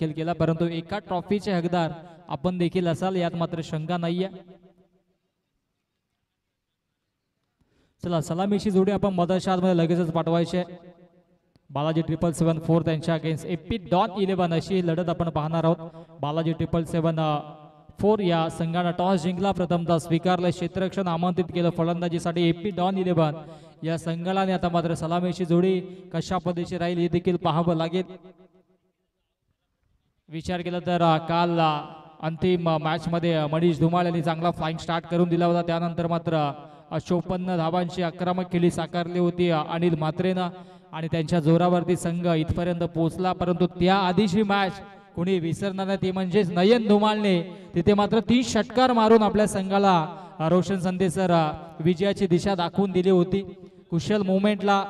देखील केला, परंतु एका ट्रॉफीचे हकदार आपण देखील असाल यात मात्र शंका नाहीये. चला सलामीची जोडी आपण मदरशाद मध्ये लगेचच पाठवायचे. बालाजी 777 त्यांच्या अगेन्स्ट एपी डॉन 11 अशी लढत आपण पाहणार आहोत. बालाजी 777 या संघाने टॉस जिंकला, प्रथमतः स्वीकारले क्षेत्ररक्षण आमंत्रित केलं फलंदाजीसाठी एपी डॉन 11 या संघाला. आता मात्र सलामीची जोडी कशा पद्धतीची राहील हे देखील पाहावं लागेल. विचार केला तर काल अंतिम मॅच मध्ये मनीष धुमाळ यांनी चांगला फ्लाइंग स्टार्ट करून दिला होता. त्यानंतर मात्र 54 धावांची आक्रमक खेळी साकारली होती अनिल म्हात्रेनं आणि त्यांच्या जोरावरती संघ इथपर्यंत पोहोचला. परंतु त्या आधीची मॅच कोणी विसरणार नाही, ती म्हणजेच नयन धुमाळने तिथे मात्र 3 षटकार मारून आपल्या संघाला रोशन संदेसर विजयाची दिशा दाखवून दिली होती. कुशल मुवमेंटला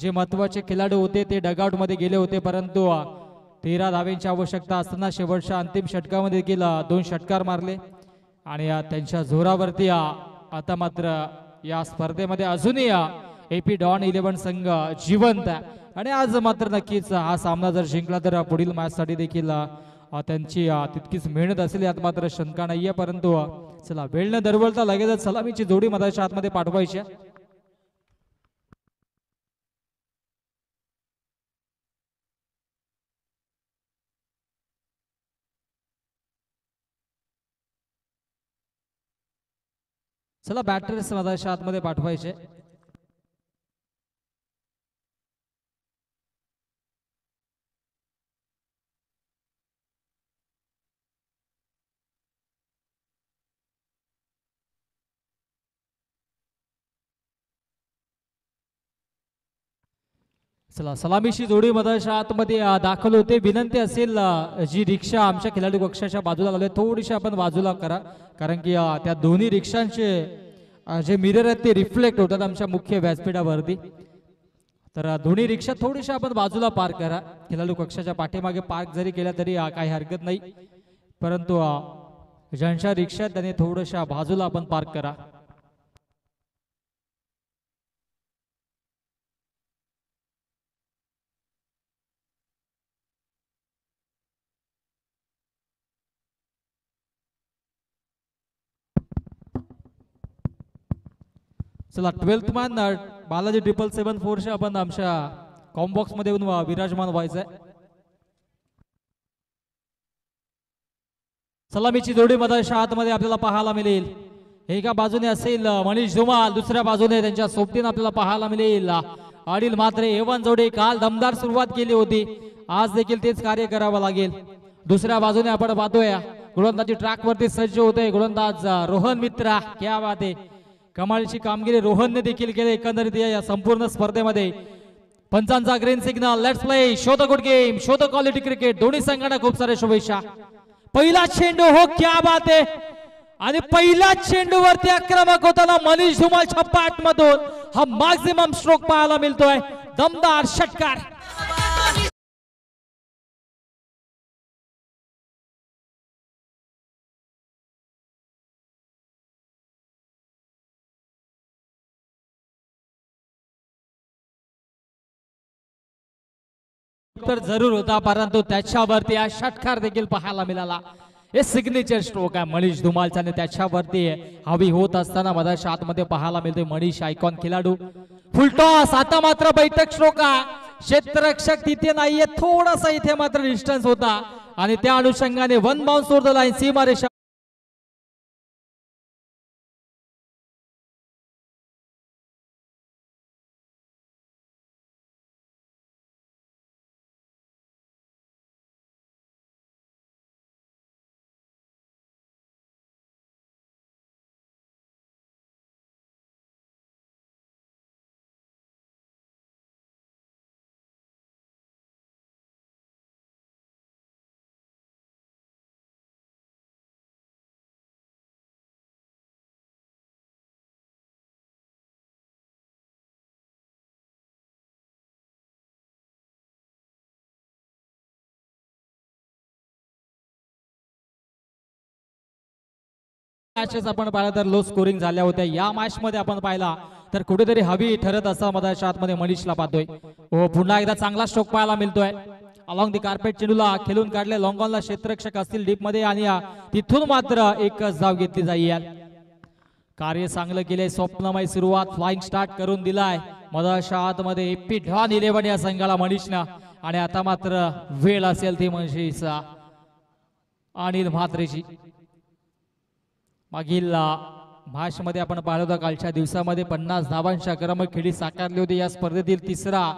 जे महत्वाचे खेळाडू होते ते डगआउट मध्ये गेले होते, परंतु 13 धावांची आवश्यकता असताना शेवटच्या अंतिम षटकामध्ये देखील 2 षटकार मारले आणि त्यांच्या जोरावरती आता मात्र या स्पर्धेमध्ये अजूनही एपी डॉन 11 संघ जिवंत आहे. आणि आज मात्र नक्कीच हा सामना जर जिंकला तर पुढील मॅच साठी देखील त्यांची तितकीच मेहनत असेल यात मात्र शंका नाहीये. परंतु चला वेळ न दरवळता लगेचच सलामीची जोडी मधाच्या आतमध्ये पाठवायची. चला बॅटर्स मधाच्या आतमध्ये पाठवायचे. चला सलामीची जोडी मधाच्या आतमध्ये दाखल होते. विनंती असेल जी रिक्षा आमच्या खिलाडी कक्षाच्या बाजूला लावले थोडीशी आपण बाजूला करा, कारण की त्या दोन्ही रिक्षांचे जे मिरर आहेत ते रिफ्लेक्ट होतात आमच्या मुख्य व्यासपीठावरती. तर दोन्ही रिक्षा थोडीशा आपण बाजूला पार्क करा. खिलाडू कक्षाच्या पाठीमागे पार्क जरी केला तरी काही हरकत नाही, परंतु ज्यांच्या रिक्षा त्यांनी थोडशा बाजूला आपण पार्क करा. चला 12th मॅन बालाजी 777 आपण आमच्या कॉम्बॉक्स मध्ये येऊन विराजमान व्हायचंय. सलामीची जोडी मधाच्या आतमध्ये आपल्याला पाहायला मिळेल. एका बाजूने असेल मनीष धुमाळ, दुसऱ्या बाजूने त्यांच्या सोबतीने आपल्याला पाहायला मिळेल अनिल म्हात्रे. एवन जोडी काल दमदार सुरुवात केली होती, आज देखील तेच कार्य करावं लागेल. दुसऱ्या बाजूने आपण पाहतोय गोलंदाजी ट्रॅक वरती सज्ज होते गोलंदाज रोहन मित्रा. क्या बात आहे, कमालीची कामगिरी रोहनने देखील केली एकंदरीत या संपूर्ण स्पर्धेमध्ये. पंचांचा green signal, let's play, show the good game, show the quality cricket. दोन्ही संघांना खूप सारे शुभेच्छा. पहिला चेंडू, हो क्या बात आहे, आणि पहिला चेंडूवरती आक्रमक होताना मनीष धुमाळ छप्पाट मधून हा मॅक्झिमम स्ट्रोक पाहायला मिळतोय. दमदार षटकार. तर जरूर होता, परंतु त्याच्यावरती हा षटकार देखील पाहायला मिळाला. हे सिग्नेचर स्ट्रोक आहे मनीष धुमाळचा आणि त्याच्यावरती हवी होत असताना मधाच्या आतमध्ये पाहायला मिळते मनीष आयकॉन खेळाडू. फुलटॉस, आता मात्र बैठक स्ट्रोक आहे. क्षेत्ररक्षक तिथे नाहीये, थोडासा इथे मात्र डिस्टन्स होता आणि त्या अनुषंगाने 1 बाउन्स ओव्हर द लाईन, सीमारेषा. मॅचेस आपण पाहिला तर लो स्कोरिंग झाल्या होत्या. या मॅच मध्ये आपण पाहिला तर कुठेतरी हवी ठरत असा मधाच्या आतमध्ये मनीषला पाहतोय. हो, पुन्हा एकदा चांगला स्ट्रोक पाहायला मिळतोय अलॉंग दी कार्पेट चेंडूला खेळून काढले लॉंग ऑनला क्षेत्ररक्षक असतील डीप मध्ये आणि तिथून मात्र एकच धाव घेतली जाईल. कार्य चांगलं केले, स्वप्नमय सुरुवात फ्लाइंग स्टार्ट करून दिलाय मधाच्या आतमध्ये एपी ढॉन 11 या संघाला मनीषनं. आणि आता मात्र वेळ असेल ती मनीषचा अनिल म्हात्रेची. मागील मॅच मध्ये आपण पाहिलं होतं कालच्या दिवसामध्ये 50 धावांची आक्रमक खेळी साकारली होती. या स्पर्धेतील तिसरा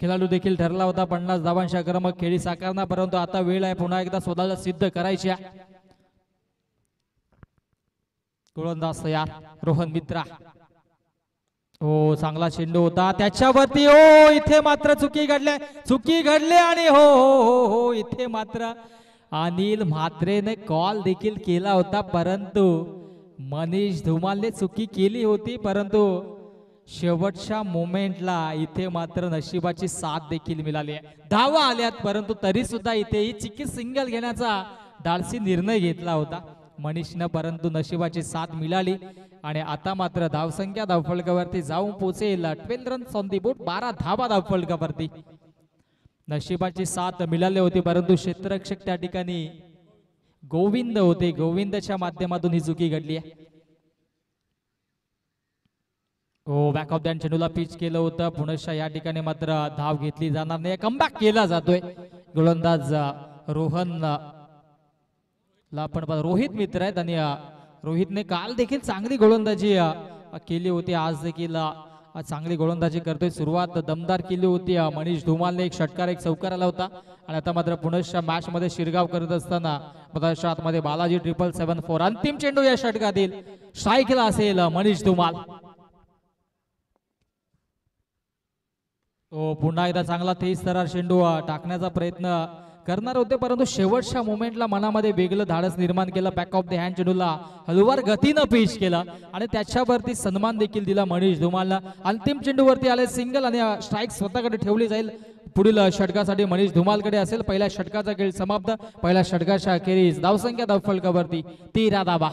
खेळाडू देखील ठरला होता 50 धावांची आक्रमक खेळी साकारणार, परंतु आता वेळ आहे पुन्हा एकदा स्वतःला सिद्ध करायची. गोलंदाज तयार रोहन मित्रा. हो चांगला चेंडू होता त्याच्यावरती. हो इथे मात्र चुकी घडले आणि हो हो हो हो इथे मात्र अनिल म्हात्रेने कॉल देखील केला होता, परंतु मनीष धुमालने चुकी केली होती. परंतु शेवटच्या मोमेंटला इथे मात्र नशिबाची साथ देखील मिळाली आहे. धावा आल्यात, परंतु तरी सुद्धा इथे चिकी सिंगल घेण्याचा धाडसी निर्णय घेतला होता मनीषनं, परंतु नशिबाची साथ मिळाली. आणि आता मात्र धावसंख्या धावफलकावरती जाऊन पोहोचेल 12 रन्स ऑन दी बोर्ड, 12 धावा धावफलकावरती. नशिबाची साथ मिळाली होती, परंतु क्षेत्ररक्षक त्या ठिकाणी गोविंद होते. गोविंदच्या माध्यमातून ही चुकी घडली आहे. हो बॅक ऑफ द चेंडूला पिच केलं होतं पुनश्च या ठिकाणी मात्र धाव घेतली जाणार नाही. कमबॅक केला जातोय. गोलंदाज रोहन ला आपण रोहित मित्र आहेत आणि रोहितने काल देखील चांगली गोलंदाजी केली होती, आज देखील चांगली गोलंदाजी करतोय. सुरुवात दमदार केली होती मनीष धुमालने, एक षटकार एक चौकार आला होता. आणि आता मात्र पुनश्च मॅच मध्ये शिरगाव करत असताना मधाच्या आतमध्ये बालाजी 774 अंतिम चेंडू या षटकातील स्ट्राईकला असेल मनीष धुमाल. तो पुन्हा एकदा चांगला तेज तरार चेंडू टाकण्याचा प्रयत्न करणार होते, परंतु शेवटच्या मोमेंटला मनामध्ये वेगळं धाडस निर्माण केलं. बॅक ऑफ द हँड चेंडूला हलवार गतीनं पिच केला आणि त्याच्यावरती सन्मान देखील दिला मनीष धुमालला. अंतिम चेंडूवरती आले सिंगल आणि स्ट्राईक स्वतःकडे ठेवली जाईल. पुढील षटकासाठी मनीष धुमालकडे असेल. पहिल्या षटकाचा खेळ समाप्त. पहिल्या षटकाच्या अखेरीस धावसंख्या धावफलकावरती 13 धावा.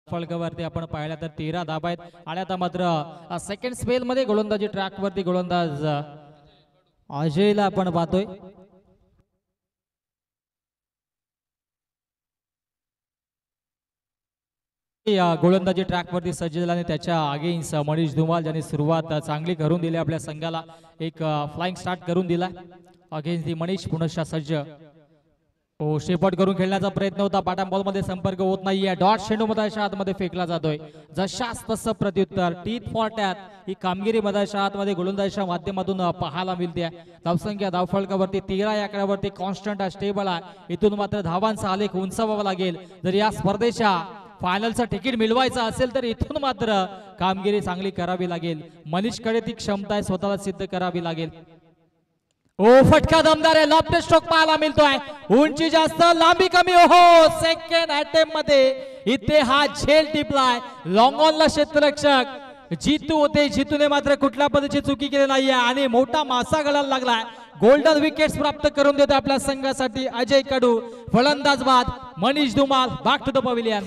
फलकावरती आपण पाहिला तर 13 धाबा आहेत. आणि आता मात्र सेकंड स्पेल मध्ये गोलंदाजी ट्रॅक वरती गोलंदाज अजयला आपण पाहतोय. गोलंदाजी ट्रॅक वरती सज्ज झाला आणि त्याच्या अगेन्स्ट मनीष धुमाल ज्यांनी सुरुवात चांगली करून दिली आपल्या संघाला. एक फ्लाइंग स्टार्ट करून दिला अगेन्स्ट दी मनीष पुनश्च सज्ज. हो शेपट करून खेळण्याचा प्रयत्न होता, बॉटम बॉल मध्ये संपर्क होत नाहीये. डॉट चेंडू मधाच्या आतमध्ये फेकला जातोय. जशास तसं प्रत्युत्तर टीथ फॉर टॅप ही कामगिरी मधाच्या आतमध्ये गोलंदाजीच्या माध्यमातून पाहायला मिळते. धावसंख्या धावफलकावरती 13 या आकड्यावरती कॉन्स्टंट स्टेबल आहे. इथून मात्र धावांचा आलेख उंचावावा लागेल. जर या स्पर्धेच्या फायनलचं तिकीट मिळवायचं असेल तर इथून मात्र कामगिरी चांगली करावी लागेल. मनीषकडे ती क्षमता आहे, स्वतःला सिद्ध करावी लागेल. ओ फटका दमदार आहे, लॉफ्ट स्ट्रोक पाहायला मिळतोय. उंची जास्त लांबी कमी. हो सेकंड अटेम्प्ट मध्ये इथे हा झेल टिपलाय. लॉंग ऑनला क्षेत्ररक्षक जितू होते, जितूने मात्र कुठल्या पद्धतीची चुकी केली नाहीये आणि मोठा मासा गळायला लागलाय. गोल्डन विकेट्स प्राप्त करून देतो आपल्या संघासाठी अजय कडू. फलंदाज बाद Manish Dhumal. Back to the pavilion.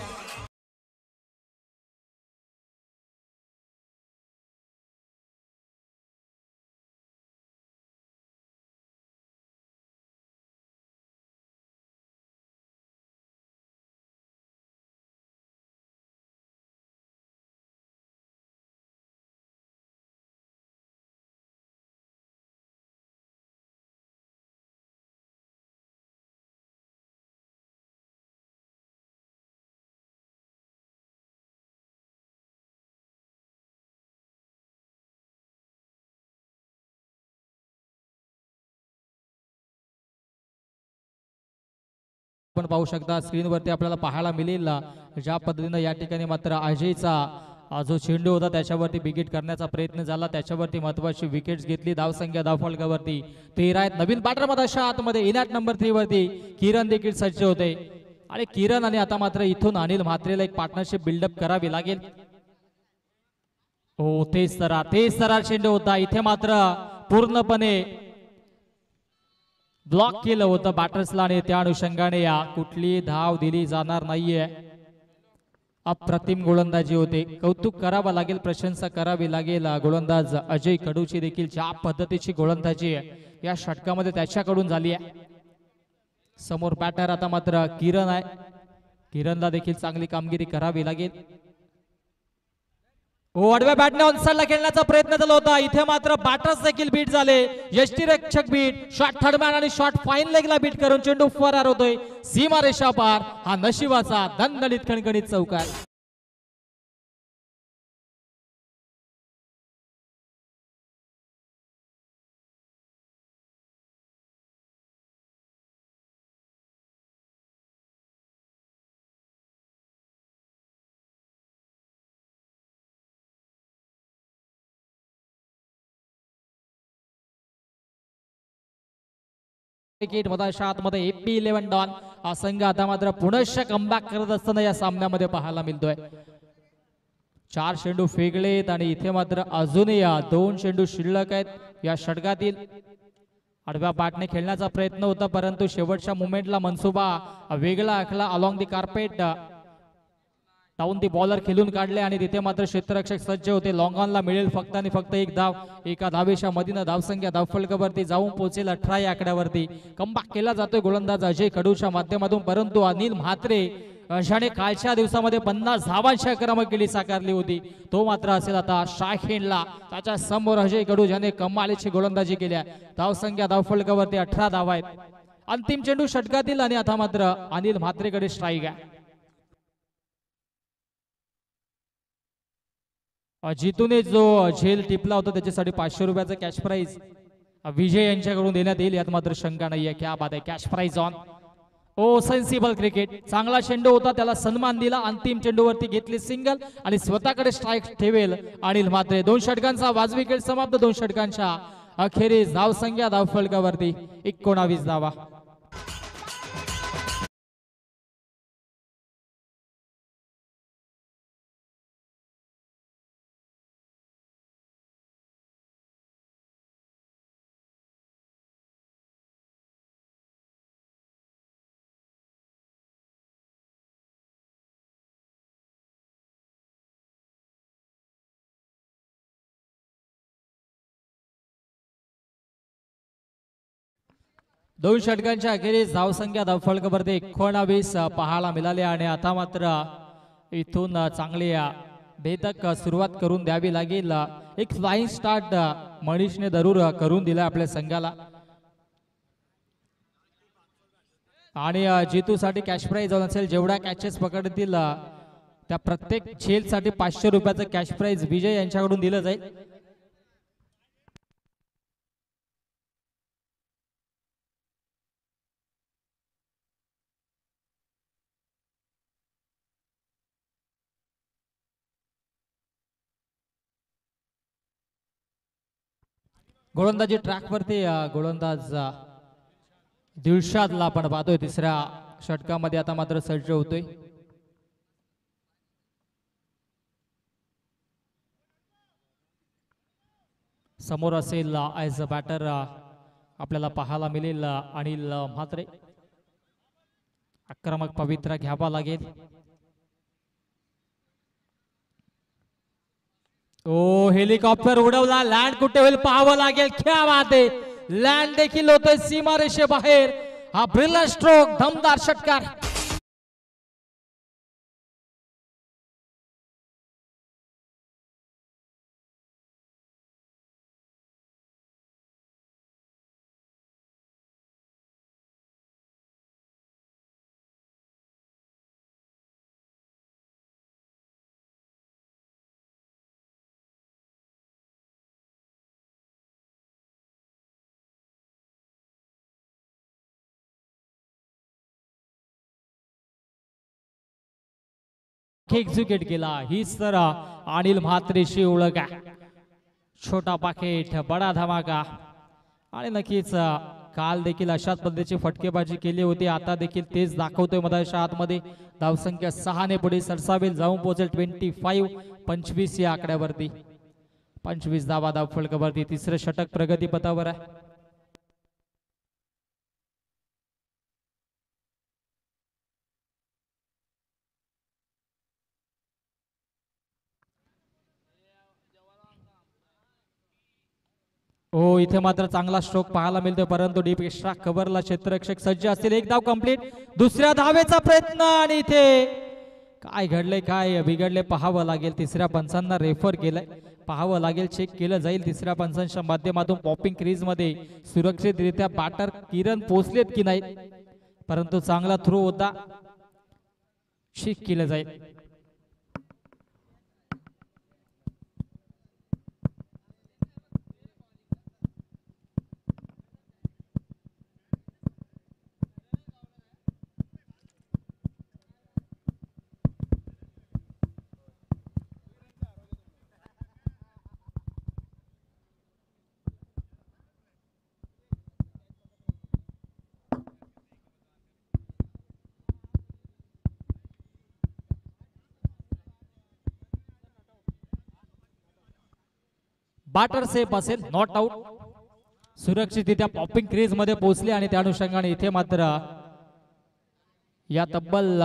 आपण पाहू शकता स्क्रीनवरती आपल्याला पाहायला मिळेल ज्या पद्धतीनं या ठिकाणी मात्र अजयचा जो चेंडू होता त्याच्यावरती विकेट करण्याचा प्रयत्न झाला, त्याच्यावरती महत्वाची विकेट्स घेतली. धावसंख्या धावफलकावरती 13 आहेत. नवीन बॅटर मध्ये अशा आतमध्ये इनॅट नंबर 3 वरती किरण देखील सज्ज होते आणि किरण आणि आता मात्र इथून अनिल म्हात्रेला एक पार्टनरशिप बिल्डअप करावी लागेल. हो तेच तर चेंडू होता इथे मात्र पूर्णपणे ब्लॉक केलं होतं बॅटर्सला आणि त्या अनुषंगाने या कुठली धाव दिली जाणार नाहीये. अप्रतिम गोलंदाजी होते, कौतुक करावं लागेल, प्रशंसा करावी लागेल गोलंदाज अजय कडूची देखील ज्या पद्धतीची गोलंदाजी या षटकामध्ये त्याच्याकडून झाली आहे. समोर बॅटर आता मात्र किरण आहे, किरणला देखील चांगली कामगिरी करावी लागेल. आडव्या बॅटने ऑनसाइडला खेळण्याचा प्रयत्न झाला होता, इथे मात्र बॅटर्स देखील बीट झाले. यष्टीरक्षक बीट, शॉट थर्डमॅन आणि शॉट फाईन लेगला बीट करून चेंडू फरार होतोय सीमा रेषा पार. हा नशिबाचा दणदणीत खणखणीत चौकार. क्रिकेट मधाच्या आतमध्ये AP11 डॉन हा संघ आता मात्र पुनश्च कमबॅक करत असताना या सामन्यामध्ये पाहायला मिळतोय. 4 चेंडू फेकलेत आणि इथे मात्र अजूनही 2 चेंडू शिल्लक आहेत या षटकातील. आडव्या बॅटने खेळण्याचा प्रयत्न होता परंतु शेवटच्या मोमेंटला मनसुबा वेगळा आखला. Along the carpet down the bowler खेळून काढले आणि तिथे मात्र क्षेत्ररक्षक सज्ज होते. लॉंग ऑनला मिळेल फक्त आणि फक्त एक धाव. एका धावेच्या मधीनं धावसंख्या धावफलकावरती जाऊन पोहोचेल 18 या आकड्यावरती. कमबॅक केला जातोय गोलंदाज अजय कडूच्या माध्यमातून परंतु अनिल म्हात्रे ज्याने कालच्या दिवसामध्ये 50 धावांची आक्रमक केली साकारली होती तो मात्र असेल आता शाहीनला. त्याच्या समोर अजय कडू ज्याने कमालीची गोलंदाजी केली. धावसंख्या धावफलकावरती 18 धावा आहेत. अंतिम चेंडू षटकातील आणि आता मात्र अनिल म्हात्रेकडे स्ट्राईक आहे. जितूने जो झेल टिपला होता त्याच्यासाठी 500 रुपयाचा कॅश प्राइज विजय यांच्याकडून देण्यात येईल यात मात्र शंका नाहीये. क्या बात आहे, cash prize on. Sensible cricket, चांगला चेंडू होता त्याला सन्मान दिला. अंतिम चेंडूवरती घेतली सिंगल आणि स्वतःकडे स्ट्राईक ठेवेल अनिल म्हात्रे. 2 षटकांचा वाजवी खेळ समाप्त. 2 षटकांच्या अखेरीस धावसंख्या धावफलकावरती 19 धावा. दोन षटकांच्या अखेरीस धावसंख्या धावफलकावरती 19 पाहायला मिळाले आणि आता मात्र इथून चांगली भेदक सुरुवात करून द्यावी लागेल. एक फ्लाइंग स्टार्ट मनीषने जरूर करून दिला आपल्या संघाला आणि जितूसाठी कॅश प्राइज असेल. जेवढ्या कॅचेस पकडतील त्या प्रत्येक झेलसाठी 500 रुपयाचं कॅश प्राइज विजय यांच्याकडून दिलं जाईल. गोलंदाजी ट्रॅक वरती गोलंदाज दिलशादला आपण पाहतोय तिसऱ्या षटकामध्ये आता मात्र सज्ज होतोय. समोर असेल ॲज अ बॅटर आपल्याला पाहायला मिळेल अनिल म्हात्रे. आक्रमक पवित्रा घ्यावा लागेल. हेलिकॉप्टर उडवला, लँड कुठे होईल पाहावं लागेल. क्या बात आहे, लँड देखील होतोय सीमारेषे बाहेर. हा ब्रिलियंट स्ट्रोक, दमदार षटकार. एक्झिक्यूट केला. हीच तर अनिल म्हात्रेची ओळख आहे. छोटा पाकिट बडा धमाका. आणि नक्कीच काल देखील अशाच पद्धतीची फटकेबाजी केली होती. आता देखील तेच दाखवतोय मधाच्या आतमध्ये. धावसंख्या 6 ने पुढे सरसावेल, जाऊन पोहोचेल 25 या आकड्यावरती. 25 धावा धावफलकावरती. तिसरं षटक प्रगतीपथावर आहे. हो, इथे मात्र चांगला स्ट्रोक पाहायला मिळतोय, परंतु डीप एक्स्ट्रा कव्हरला क्षेत्ररक्षक सज्ज असतील. एक धाव कंप्लीट. दुसऱ्या धावेचा प्रयत्न आणि इथे काय घडले काय बिघडले पाहावं लागेल. तिसऱ्या पंचांना रेफर केलंय, पाहावं लागेल, चेक केलं जाईल तिसऱ्या पंचांच्या माध्यमातून. पॉपिंग क्रीज मध्ये सुरक्षितरित्या बॅटर किरण पोहोचलेत की नाही, परंतु चांगला थ्रो होता, चेक केलं जाईल. बॅटर सेफ असेल, नॉट आउट. सुरक्षितरित्या पॉपिंग क्रीज मध्ये पोहोचले आणि त्या अनुषंगाने इथे मात्र या तब्बल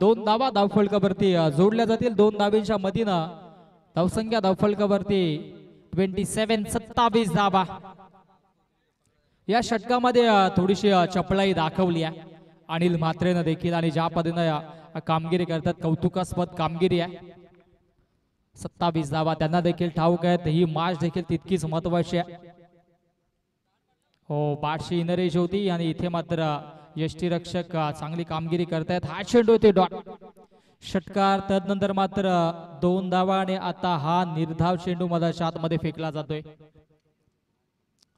2 धावा धावफलकावरती जोडल्या जातील. 2 धावींच्या मधीनं धावसंख्या धावफलकावरती 27 धावा. या षटकामध्ये थोडीशी चपळाई दाखवली आहे अनिल म्हात्रेनं देखील, आणि ज्या पद्धतीनं कामगिरी करतात, कौतुकास्पद कामगिरी आहे. 27 धावा त्यांना देखील ठाऊक आहेत, ही मॅच देखील तितकीच महत्वाची आहे. हो, बाटशी इनरेज होती आणि इथे मात्र यष्टीरक्षक चांगली कामगिरी करतायत. हा चेंडू होते डॉट षटकार. तदनंतर मात्र 2 धावा आणि आता हा निर्धाव चेंडू मधाच्या आतमध्ये फेकला जातोय.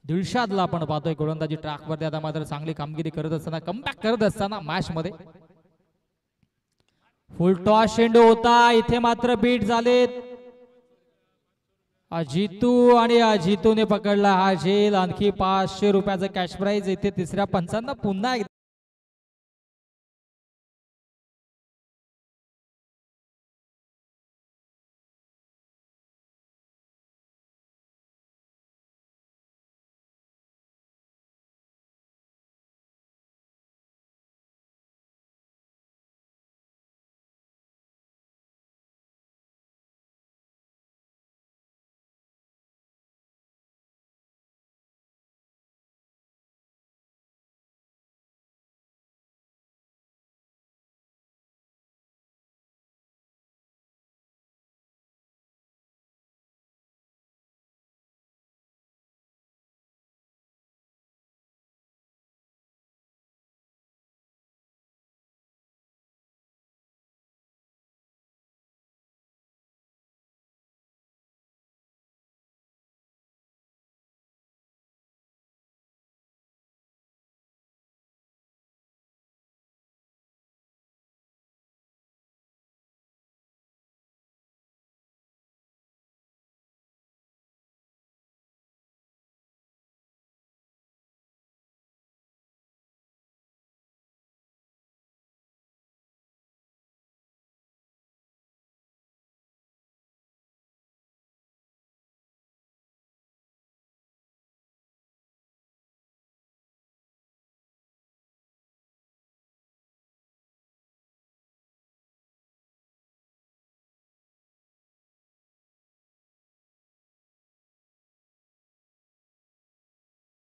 दिलशादला आपण पाहतोय गोलंदाजी ट्रॅकवरती आता मात्र चांगली कामगिरी करत असताना, कमबॅक करत असताना मॅच मध्ये. फुलटॉस चेंडू होता, इथे मात्र बीट झालेत अजितू आणि अजितूने पकडला हा झेल. आणखी 500 रुपयाचं कॅश प्राइज इथे तिसऱ्या पंचांना पुन्हा एकदा.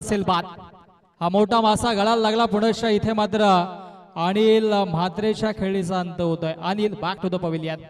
असेल बाद. हा मोठा मासा गळाला लागला पुनश्च इथे मात्र अनिल म्हात्रेच्या खेळीचा अंत होतोय. Anil back to the pavilion.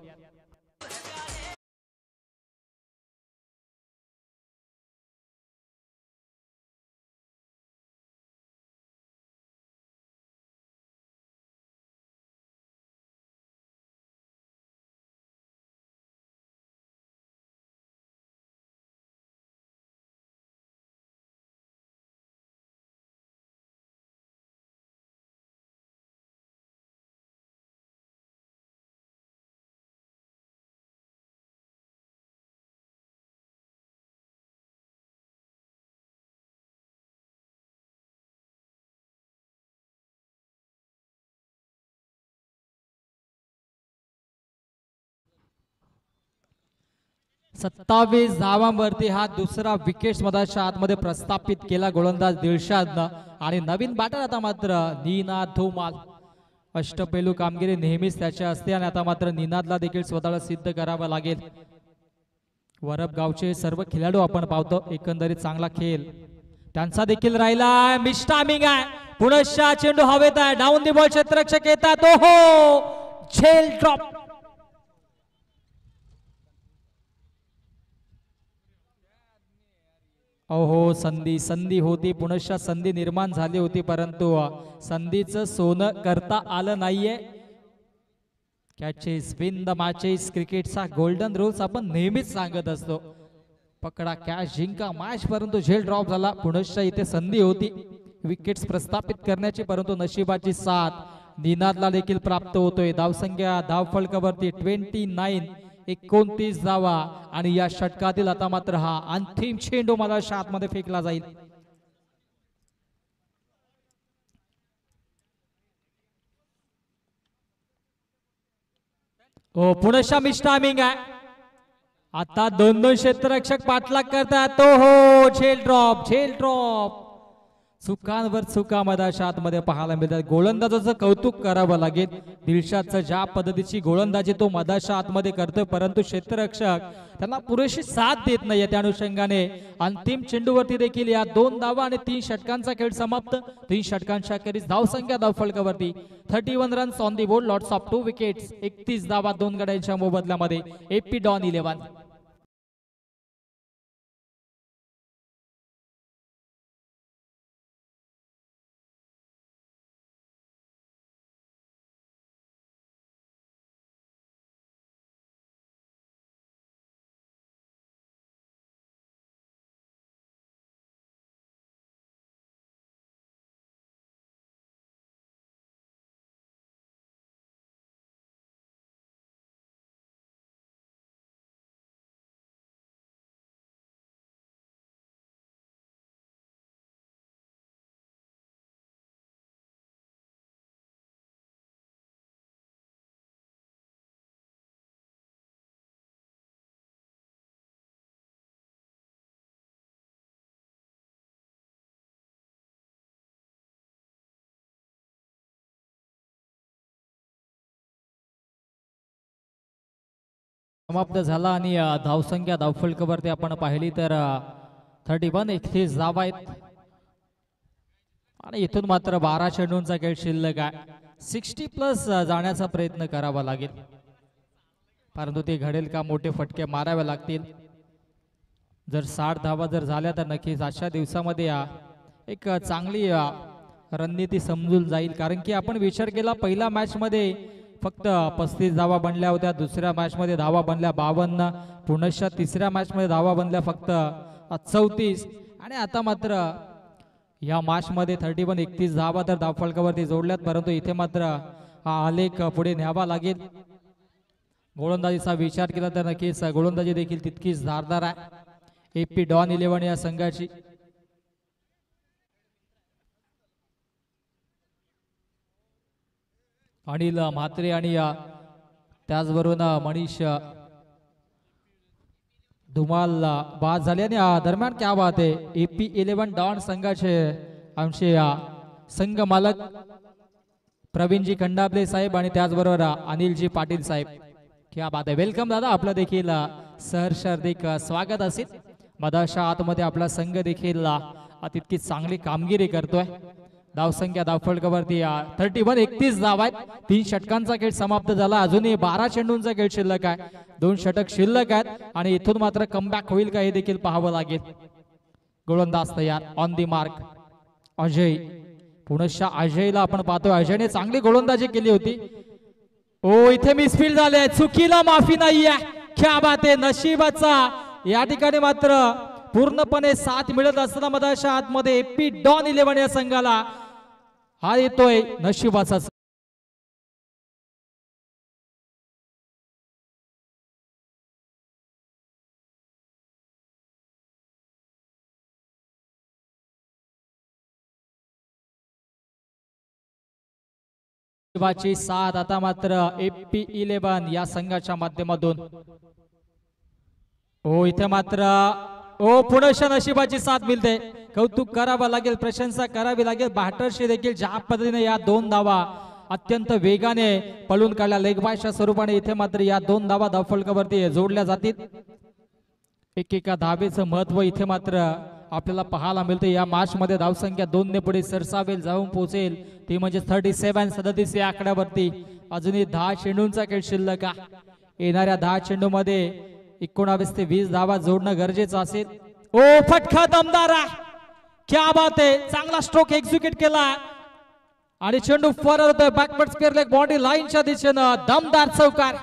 27 धावांवरती हा दुसरा विकेट मधाच्या आतमध्ये प्रस्थापित केला गोलंदाज दिलशादनं आणि नवीन बॅटर आता मात्र निनाद धुमाल. अष्टपैलू कामगिरी नेहमीच त्याच्या असते आणि आता मात्र निनादला देखील स्वतःला सिद्ध करावं लागेल. वरब गावचे सर्व खेळाडू आपण पाहतो एकंदरीत चांगला खेळ त्यांचा देखील राहिला. मिस टायमिंग आहे पुनश्चा चेंडू हवेत आहे डाऊन दी बॉल क्षेत्ररक्षक येतात. ओहो झेल ड्रॉप. ओहो संधी होती पुनश्चा संधी निर्माण झाली होती परंतु संधीचं सोनं करता आलं नाहीये. कॅचेस विन द मॅचेस क्रिकेटचा गोल्डन रूल्स आपण नेहमीच सांगत असतो. पकडा कॅच जिंका मॅच परंतु झेल ड्रॉप झाला. पुनश्चा इथे संधी होती विकेट्स प्रस्थापित करण्याची परंतु नशिबाची साथ निनादला देखील प्राप्त होतोय. धावसंख्या धावफलकावरती 29 धावा आणि या षटकातील आता मात्र हा अंतिम चेंडू मला आतमध्ये फेकला जाईल. हो पुनश्चा मिस टायमिंग आहे. आता दोन क्षेत्ररक्षक पाठलाग करतात. तो हो झेल ड्रॉप चुकांवर चुका मधाच्या आतमध्ये पाहायला मिळतात. गोलंदाजाचं कौतुक करावं लागेल. दिलशादचं ज्या पद्धतीची गोलंदाजी तो मधाच्या आतमध्ये करतोय परंतु क्षेत्ररक्षक त्यांना पुरेशी साथ देत नाहीये. त्या अनुषंगाने अंतिम चेंडूवरती देखील या 2 धावा आणि 3 षटकांचा खेळ समाप्त. 3 षटकांच्या अखेरीस धावसंख्या धावफलकावरती 31 runs on the board lots of 2 wickets 31 धावा 2 गड्यांच्या मोबदल्यामध्ये एपी डॉन 11. समाप्त झाला आणि धावसंख्या धावफलकावरती आपण पाहिली तर 31 धावा आहेत आणि इथून मात्र 12 चेंडूंचा खेळ शिल्लक आहे. 60+ जाण्याचा प्रयत्न करावा लागेल परंतु ते घडेल का मोठे फटके मारावे लागतील. जर 60 धावा जर झाल्या तर नक्कीच आजच्या दिवसामध्ये एक चांगली रणनीती समजून जाईल. कारण की आपण विचार केला पहिल्या मॅच मध्ये फक्त 35 धावा बनल्या होत्या. दुसऱ्या मॅच मध्ये धावा बनल्या 52. पुनश्चा तिसऱ्या मॅच मध्ये धावा बनल्या फक्त 34 आणि आता मात्र या मॅच मध्ये 31 धावा तर धावफलकावरती जोडल्यात परंतु इथे मात्र हा आलेख पुढे न्यावा लागेल. गोलंदाजीचा विचार केला तर नक्कीच गोलंदाजी देखील तितकीच धारदार आहे एपी डॉन 11 या संघाची. अनिल म्हात्रे आणि त्याचबरोबर मनीष धुमाल बाद झाले आणि दरम्यान क्या बात आहे एपी 11 डॉन संघाचे आमचे संघ मालक प्रवीणजी खंडाबले साहेब आणि त्याचबरोबर अनिलजी पाटील साहेब. क्या बात आहे. वेलकम दादा. आपलं देखील सहर्ष हार्दिक स्वागत असेल. मधाच्या आतमध्ये आपला संघ देखील तितकी चांगली कामगिरी करतोय. धावसंख्या धावफलकावरती 31 धावा आहेत. 3 षटकांचा खेळ समाप्त झाला. अजूनही 12 चेंडूंचा खेळ शिल्लक आहे. 2 षटक शिल्लक आहेत आणि इथून मात्र कमबॅक होईल का हे देखील पाहावं लागेल. गोलंदाज तयार ऑन दी मार्क अजय. पुनश्चा अजयला आपण पाहतोय. अजयने चांगली गोलंदाजी केली होती. ओ इथे मिसफील्ड झाले. चुकीला माफी नाहीये. क्या बात आहे. नशिबाचा या ठिकाणी मात्र पूर्णपणे साथ मिळत असताना मधाच्या आतमध्ये एपी डॉन 11 या संघाला हा येतोय नशिबाचा. नशिबाची साथ आता मात्र एपी 11 या संघाच्या माध्यमातून हो इथे मात्र ओ पुढच्या नशिबाची साथ मिळते. कौतुक करावं लागेल, प्रशंसा करावी लागेल बॅटर्सची देखील, ज्या पद्धतीने या 2 धावा अत्यंत वेगाने पळून काढल्या लेग बायच्या स्वरूपाने. इथे मात्र या 2 धावा धावफलकावरती जोडल्या जातील. एकेका धावेचं महत्व इथे मात्र आपल्याला पाहायला मिळते. या मॅच मध्ये धावसंख्या 2 ने पुढे सरसावेल, जाऊन पोहोचेल ती म्हणजे 37 या आकड्यावरती. अजूनही 10 चेंडूंचा खेळ शिल्लक आहे. येणाऱ्या 10 चेंडू मध्ये 19 ते 20 धावा जोडणं गरजेचं असेल. ओ फटका दमदार आहे, क्या बात आहे, चांगला स्ट्रोक एक्झिक्यूट केला आणि चेंडू फॉरवर्ड होतोय बॅकवर्ड स्क्वेअर लेग बॉडी लाईनच्या दिशेनं. दमदार चौकार.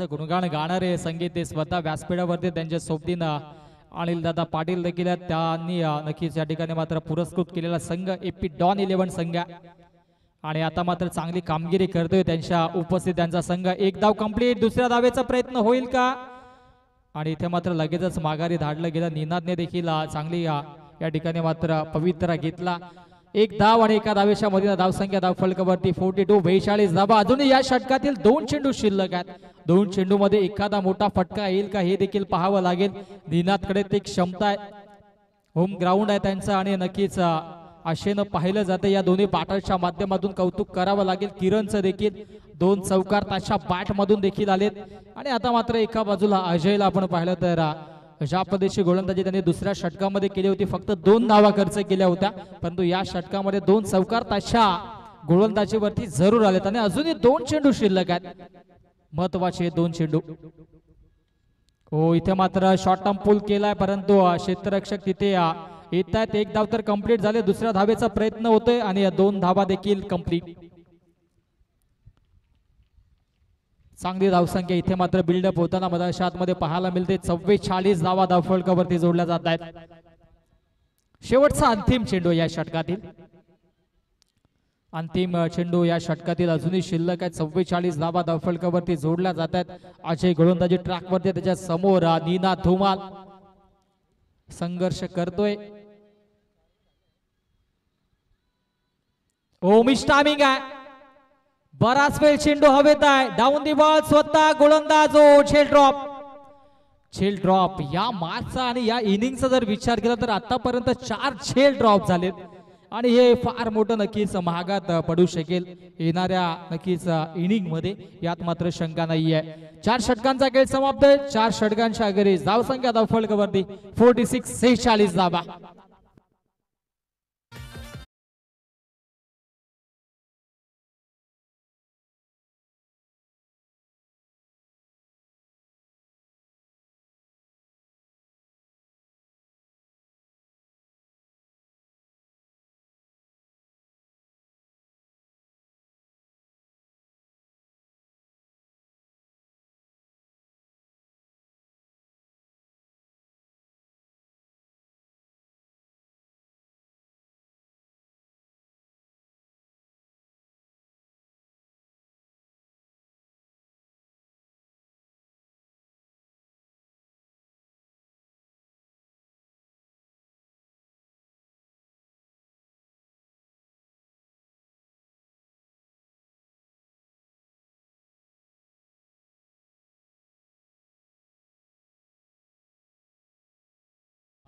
गुणगान गाणारे संगीत ते स्वतः व्यासपीठावरती त्यांच्या सोबतीनं अनिल दादा पाटील देखील आहेत. त्यांनी नक्कीच या ठिकाणी मात्र पुरस्कृत केलेला संघ एपी डॉन 11 संघ आणि आता मात्र चांगली कामगिरी करतोय त्यांच्या उपस्थित त्यांचा संघ. एक धाव कंप्लीट. दुसऱ्या धावेचा प्रयत्न होईल का? आणि इथे मात्र लगेचच माघारी धाडलं गेलं. निनादने देखील चांगली या ठिकाणी मात्र पवित्रा घेतला. एक धाव आणि एका धावेच्या मध्ये धावसंख्या धावफलकावरती 42 42 धावा. अजूनही या षटकातील 2 चेंडू शिल्लक आहेत. 2 चेंडू मध्ये एखादा मोठा फटका येईल का हे देखील पाहावं लागेल. निनादकडे ती क्षमता आहे, होम ग्राउंड आहे त्यांचं आणि नक्कीच आशेनं पाहिलं जातं. या दोन्ही बॅटर्सच्या माध्यमातून कौतुक करावं लागेल. किरणचं देखील 2 चौकार त्याच्या बॅट मधून देखील आलेत आणि आता मात्र एका बाजूला अजयला आपण पाहिलं तर ज्या पद्धतीची गोलंदाजी त्यांनी दुसऱ्या षटकामध्ये केली होती, फक्त 2 धावा खर्च केल्या होत्या, परंतु या षटकामध्ये 2 चौकार त्याच्या गोलंदाजीवरती जरूर आलेत आणि अजूनही 2 चेंडू शिल्लक आहेत. महत्वाचे 2 चेंडू. हो इथे मात्र शॉर्ट टर्म पूल केलाय, परंतु क्षेत्ररक्षक तिथे येत आहेत. एक धाव तर कंप्लीट झाले. दुसऱ्या धावेचा प्रयत्न होतोय आणि 2 धावा देखील कंप्लीट. चांगली धावसंख्या इथे मात्र बिल्डअप होताना मधाशात मध्ये पाहायला मिळते. 44 धावा धावफलकावरती जोडल्या जात आहेत. शेवटचा अंतिम चेंडू या षटकातील. अंतिम चेंडू या षटकातील अजूनही शिल्लक आहे. 44 धावा धावफलकावरती जोडल्या जात आहेत. अजय गोलंदाजी ट्रॅक वरती, त्याच्या समोर निनाद धुमाल संघर्ष करतोय. मिस टायमिंग आहे. बराच वेळ चेंडू हवेत आहे. Down the ball. स्वतः गोलंदाज झेल ड्रॉप. या मॅचचा आणि या इनिंगचा जर विचार केला तर आतापर्यंत 4 झेल ड्रॉप झालेत आणि हे फार मोठं नक्कीच महागात पडू शकेल येणाऱ्या नक्कीच इनिंग मध्ये, यात मात्र शंका नाहीये. 4 षटकांचा खेळ समाप्त आहे. 4 षटकांच्या अखेरीस धावसंख्या धावफलकावरती 46 46 धावा.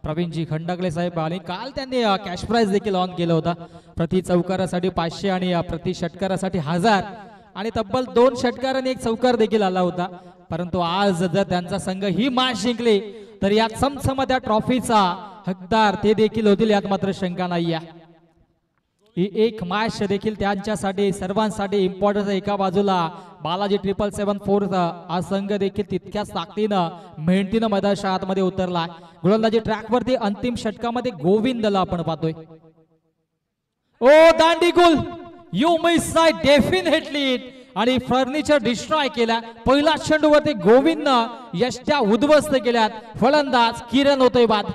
प्रवीणजी खंडागळे साहेब आणि काल त्यांनी कॅश प्राइज देखील ऑन केला होता. प्रति चौकारासाठी 500 आणि प्रति षटकारासाठी 1000 आणि तब्बल 2 षटकार आणि 1 चौकार देखील आला होता. परंतु आज जर त्यांचा संघ ही मॅच जिंकली तर या समसमत्या ट्रॉफीचा हकदार ते देखील होतील, यात मात्र शंका नाही आहे. ही एक मॅच देखील त्यांच्यासाठी सर्वांसाठी इम्पॉर्टंट. एका बाजूला बालाजी 777 हा संघ देखील तितक्याच ताकदीनं मेहनतीनं मैदानाच्या आतमध्ये उतरला. गोलंदाजी ट्रॅक वरती अंतिम षटकामध्ये गोविंदला आपण पाहतोय. दांडी गोल. You miss definitely. आणि फर्निचर डिस्ट्रॉय केला. पहिला चेंडूवरती गोविंदनं यष्ट्या उद्ध्वस्त केल्यात. फलंदाज किरण होतोय बाद.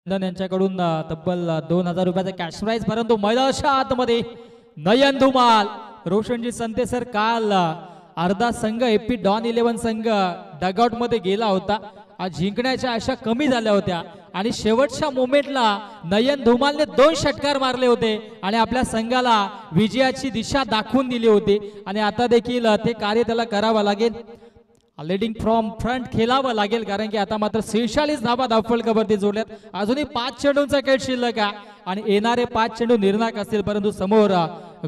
यांच्याकडून तब्बल 2000 रुपयाचा कॅश प्राइज. परंतु मैदानाच्या आतमध्ये नयन धुमाल, रोशनजी संते सर, काल अर्धा संघ एपी डॉन 11 संघ डगआउट मध्ये गेला होता. आज जिंकण्याच्या आशा कमी झाल्या होत्या आणि शेवटच्या मोमेंटला नयन धुमालने 2 षटकार मारले होते आणि आपल्या संघाला विजयाची दिशा दाखवून दिली होती. आणि आता देखील ते कार्य त्याला करावं लागेल. लीडिंग फ्रॉम फ्रंट खेळावं लागेल, कारण की आता मात्र 46 धावा धावफलकावरती जोडल्यात. अजूनही 5 चेंडूंचा खेळ शिल्लक आहे आणि येणारे 5 चेंडू निर्णायक असतील. परंतु समोर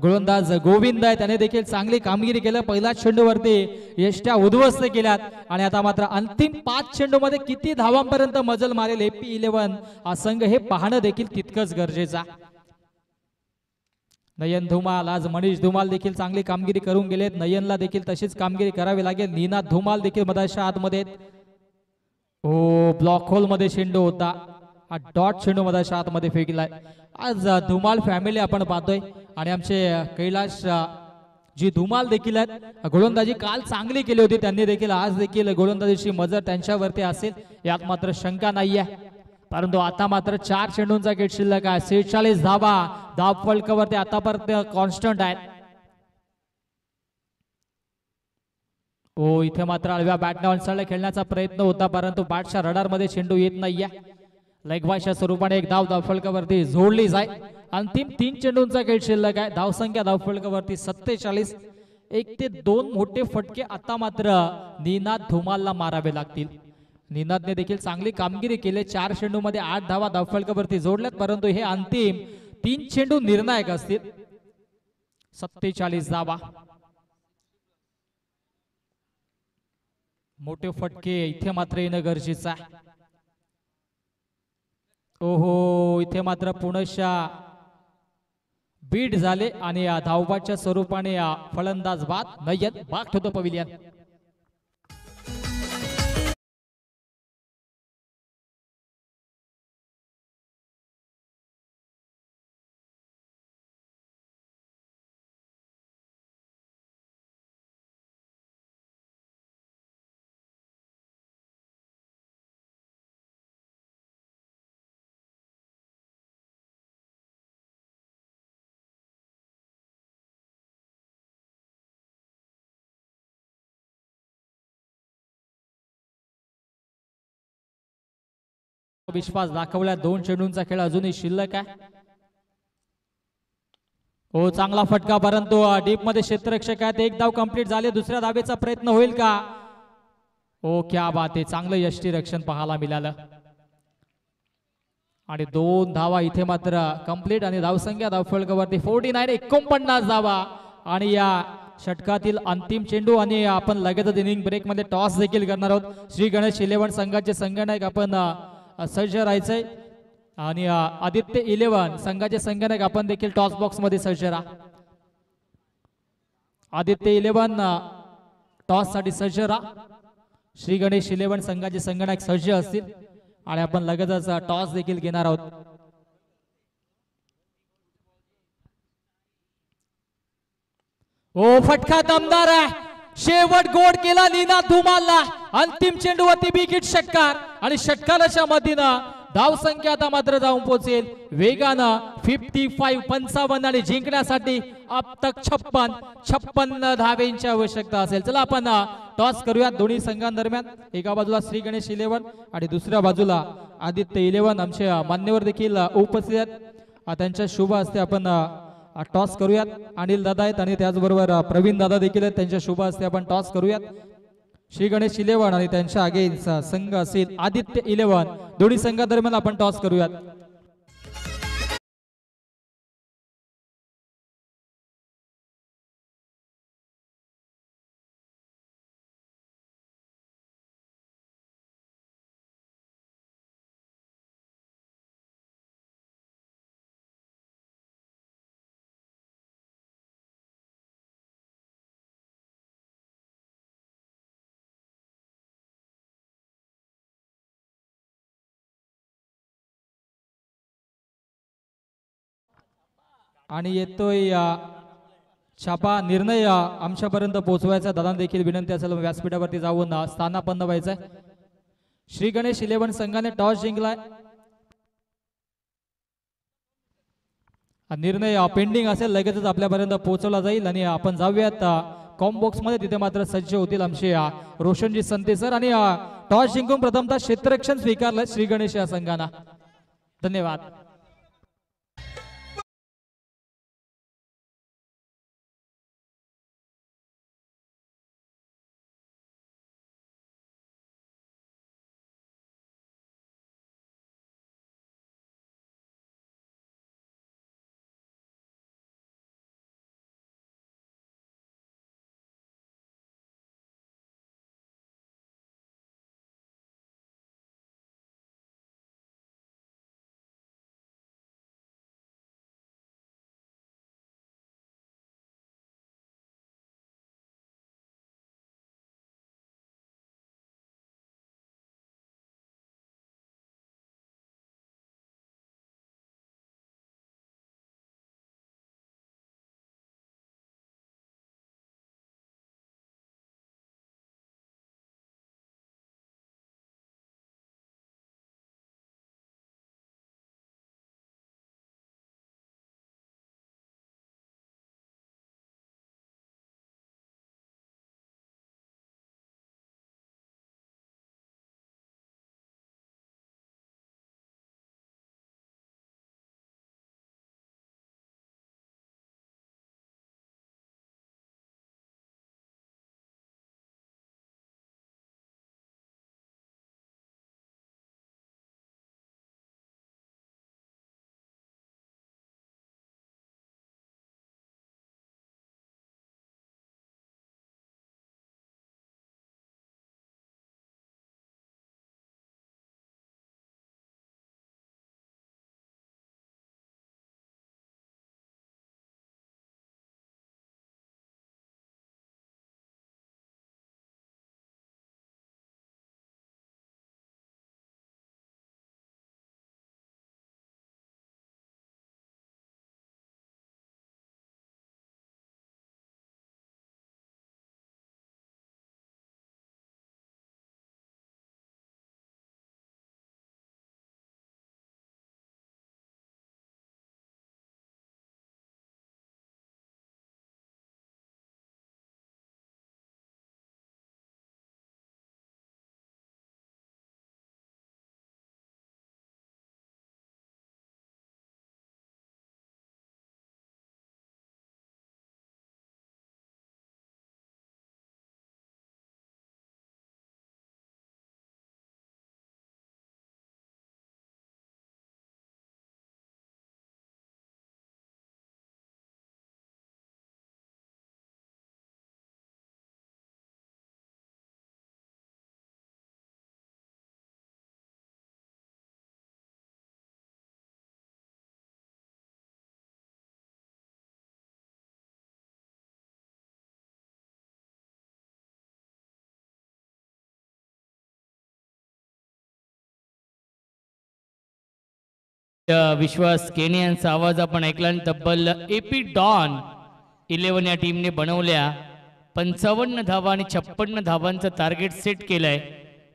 गोलंदाज गोविंद आहे, त्याने देखील चांगली कामगिरी केली. पहिल्या चेंडूवरती यष्ट्या उद्ध्वस्त केल्यात आणि आता मात्र अंतिम 5 चेंडूमध्ये किती धावांपर्यंत मजल मारेल एपी 11 हा संघ हे पाहणं देखील तितकंच गरजेचं. नयन धुमाल, आज मनीष धुमाल देखील चांगली कामगिरी करून गेलेत. नयनला देखील तशीच कामगिरी करावी लागेल. निनाद धुमाल देखील मधाच्या आतमध्ये. ओ, ब्लॉक होल मध्ये चेंडू होता, हा डॉट चेंडू मधाच्या आतमध्ये फेकलाय. आज धुमाल फॅमिली आपण पाहतोय आणि आमचे कैलाश जी धुमाल देखील आहेत. गोलंदाजी काल चांगली केली होती त्यांनी देखील, आज देखील गोलंदाजीची मजर त्यांच्यावरती असेल यात मात्र शंका नाहीये. परंतु आता मात्र 4 चेंडूंचा गेट शिल्लक आहे. 46 धावा धावफलकावरती आतापर्यंत कॉन्स्टंट आहेत. ओ, इथे मात्र आडव्या बॅटने अडचणला खेळण्याचा प्रयत्न होता, परंतु बॅटच्या रडार मध्ये चेंडू येत नाहीये. लेगबायच्या स्वरूपाने एक धाव धावफलकावरती जोडली जाईल. अंतिम 3 चेंडूंचा गेट शिल्लक आहे. धावसंख्या धावफलकावरती 47. 1 ते 2 मोठे फटके आता मात्र निनाद धुमालला मारावे लागतील. निनादने देखील चांगली कामगिरी केली. 4 चेंडूमध्ये 8 धावा धावफलकावरती जोडल्यात, परंतु हे अंतिम 3 चेंडू निर्णायक असतील. 47 धावा. मोठे फटके इथे मात्र येणं गरजेचं आहे. ओहो, इथे मात्र पुनश्या बीट झाले आणि धावबाच्या स्वरूपाने फलंदाज बाद. नयन बाग ठेवतो पविलियन. विश्वास दाखवला. 2 चेंडूंचा खेळ अजूनही शिल्लक आहे. हो, चांगला फटका, परंतु डीप मध्ये क्षेत्ररक्षक आहेत. 1 धाव कंप्लीट झाले. दुसऱ्या धावेचा प्रयत्न होईल का? ओ, क्या बात आहे, चांगलं यष्टी रक्षण पाहायला मिळालं आणि 2 धावा इथे मात्र कंप्लीट आणि धावसंख्या धावफलकावरती 49. 49 धावा आणि या षटकातील अंतिम चेंडू. आणि आपण लगेचच इनिंग ब्रेक मध्ये टॉस देखील करणार आहोत. श्री गणेश 11 संघाचे संघनायक आपण सज्ज राहायचंय आणि आदित्य 11 संघाचे संघनायक आपण देखील टॉस बॉक्स मध्ये सज्ज राहा. आदित्य 11 टॉस साठी सज्ज राहा. श्री गणेश 11 संघाचे संघनायक सज्ज असतील आणि आपण लगेचच टॉस देखील घेणार आहोत. ओ, फटका दमदार आहे. शेवट गोड केला निनाद धुमालला. अंतिम चेंडूवरती बिगिट षटकार आणि षटकाराच्या मदतीनं धावसंख्या आता मात्र जाऊन पोहोचेल वेगानं 55 आणि जिंकण्यासाठी अब तक 56 धावेंची आवश्यकता असेल. चला आपण टॉस करूया दोन्ही संघांदरम्यान. एका बाजूला श्री गणेश 11 आणि दुसऱ्या बाजूला आदित्य 11. आमचे मान्यवर देखील उपस्थित आहेत. त्यांच्या शुभ हस्ते आपण टॉस करूयात. अनिल दादा आहेत आणि त्याचबरोबर प्रवीण दादा देखील आहेत, त्यांच्या शुभ हस्ते आपण टॉस करूयात. श्री गणेश 11 आणि त्यांच्या अगेन्स्ट संघ असेल आदित्य 11. दोन्ही संघादरम्यान आपण टॉस करूयात. आणि येतोय छापा निर्णय आमच्यापर्यंत पोहोचवायचा. दादा देखील विनंती असेल व्यासपीठावरती जाऊन स्थानापन्न व्हायचंय. श्री गणेश 11 संघाने टॉस जिंकलाय. निर्णय पेंडिंग असेल लगेचच आपल्यापर्यंत पोहोचवला जाईल आणि आपण जाऊयात कॉम्बॉक्स मध्ये. तिथे मात्र सज्ज होतील आमचे रोशनजी संते सर. आणि टॉस जिंकून प्रथमतः क्षेत्ररक्षण स्वीकारलं श्री गणेश या संघानं. धन्यवाद. विश्वास केने यांचा आवाज आपण ऐकला आणि तब्बल एपी डॉन 11 या टीमने बनवल्या 55 धावा आणि 56 धावांचं टार्गेट सेट केलंय.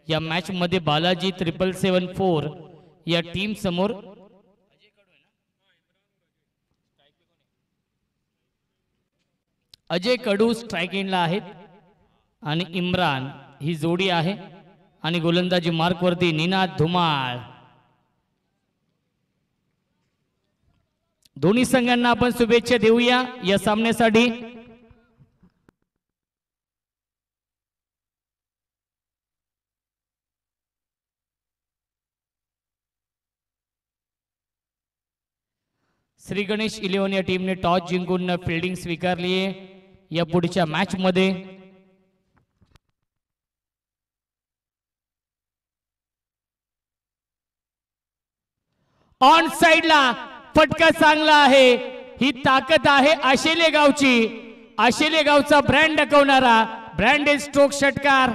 या मॅच मध्ये बालाजी 777 या टीम समोर अजय कडू स्ट्रायकिंगला आहेत आणि इम्रान ही जोडी आहे. आणि गोलंदाजी मार्कवरती निनाद धुमाळ. दोन्ही संघांना आपण शुभेच्छा देऊया या सामन्यासाठी. श्री गणेश 11 या टीमने टॉस जिंकून फिल्डिंग स्वीकारली आहे या पुढच्या मॅच मध्ये. ऑन साइडला फटका चांगला आहे. ही ताकद आहे आशेले गावची. आशेले गावचा ब्रँड दाखवणारा ब्रँडेड स्ट्रोक षटकार.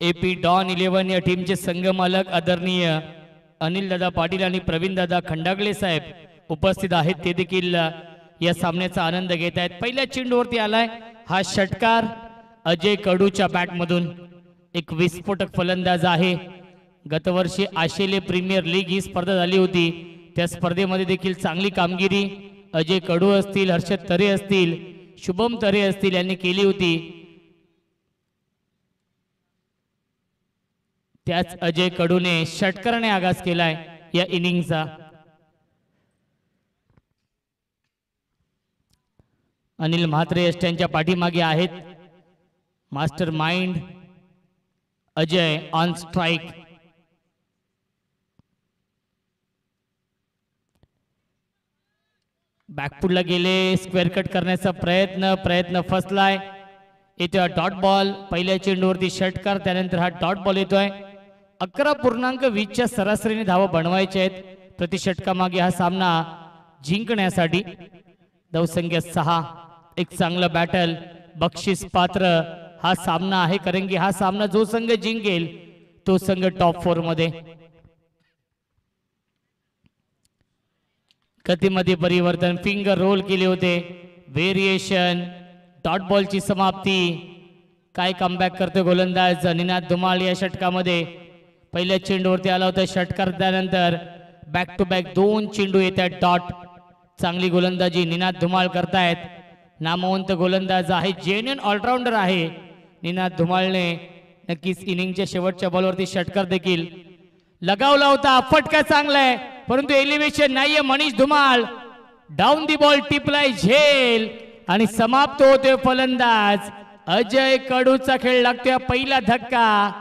एपी डॉन 11 या टीमचे संघ मालक आदरणीय अनिल दादा पाटील आणि प्रवीण दादा खंडागळे साहेब उपस्थित आहेत. ते देखील या सामन्याचा आनंद घेत आहेत. पहिल्या चेंडूवरती आलाय हा षटकार अजय कडूच्या बॅटमधून. एक विस्फोटक फलंदाज आहे. गतवर्षी आशेले प्रीमियर लीग ही स्पर्धा झाली होती. त्या स्पर्धेमध्ये देखील चांगली कामगिरी अजय कडू असतील, हर्षद तरे असतील, शुभम तरे असतील यांनी केली होती. त्याच अजय कडूने षटकाराने आगाज केलाय या इनिंगचा. अनिल म्हात्रे यष्ट्यांच्या पाठीमागे आहेत. Mastermind Ajay on strike. बॅकफुटला गेले. स्क्वेअर कट करण्याचा प्रयत्न फसलाय. येतोय डॉट बॉल. पहिल्या चेंडूवरती षटकार, त्यानंतर हा डॉट बॉल येतोय. 11.20च्या सरासरीने धावा बनवायच्या आहेत प्रति षटकामागे हा सामना जिंकण्यासाठी. धावसंख्या 6. एक चांगलं बॅटल, बक्षीस पात्र हा सामना आहे. कारण की हा सामना जो संघ जिंकेल तो संघ टॉप 4 मध्ये. गतीमध्ये परिवर्तन, फिंगर रोल केले होते, व्हेरिएशन, डॉट बॉलची समाप्ती. काय कमबॅक करतो गोलंदाज निनाद धुमाळ या षटकामध्ये. पहिल्या चेंडूवरती आला होता षटकार, त्यानंतर बॅक टू बॅक 2 चेंडू येत आहेत डॉट. चांगली गोलंदाजी निनाद धुमाळ करतायत. नामवंत गोलंदाज आहे, जेन्युइन ऑलराऊंडर आहे निनाद धुमाळने. नक्कीच इनिंगच्या शेवटच्या बॉलवरती षटकार देखील लगावला होता. फटका चांगला आहे परंतु एलिव्हेशन नाहीये. Manish Dhumal down the ball टिपलाय झेल आणि समाप्त होतोय फलंदाज अजय कडूचा खेळ लागतोय. पहिला धक्का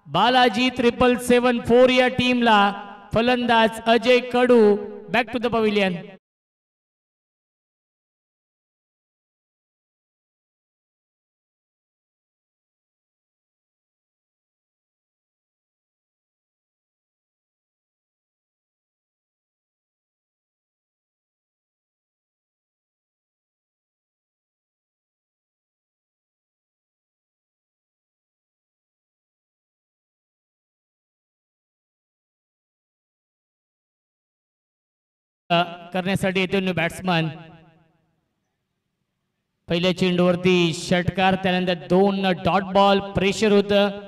बालाजी 777 या टीमला. फलंदाज Ajay Kadu. Back to the pavilion. करण्यासाठी येतो न्यू बॅट्समन. पहिल्या चेंडूवरती षटकार, त्यानंतर 2 डॉट बॉल. प्रेशर होतं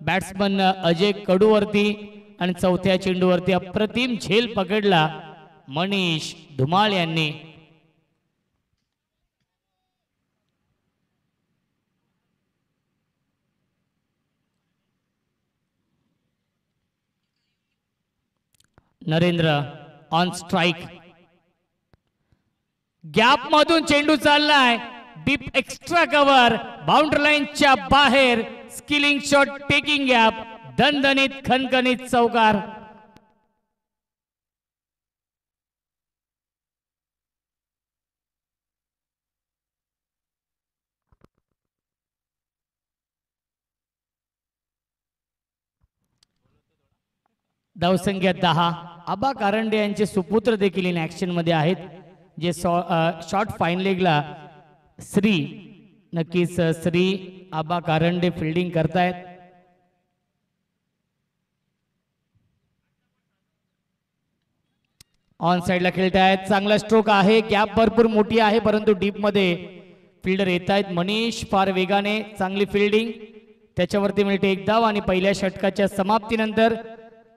बॅट्समन अजय कडूवरती आणि चौथ्या चेंडूवरती अप्रतिम झेल पकडला मनीष धुमाळ यांनी. Narendra on strike. गॅप मधून चेंडू चाललाय. डीप एक्स्ट्रा कव्हर, बाउंड्री लाईनच्या बाहेर. स्किलिंग शॉट, टेकिंग गॅप, दणदणीत खणखणीत चौकार. धावसंख्या 10. आबा कारंडे यांचे सुपुत्र देखील इन ऍक्शन मध्ये आहेत, जे शॉर्ट फाईन लेगला श्री, नक्कीच श्री आबा कारंडे फिल्डिंग करतायत. ऑन साइडला खेळतायत. चांगला स्ट्रोक आहे. गॅप भरपूर मोठी आहे परंतु डीप मध्ये फिल्डर येत आहेत. मनीष फार वेगाने, चांगली फिल्डिंग. त्याच्यावरती मिळते 1 धाव आणि पहिल्या षटकाच्या समाप्तीनंतर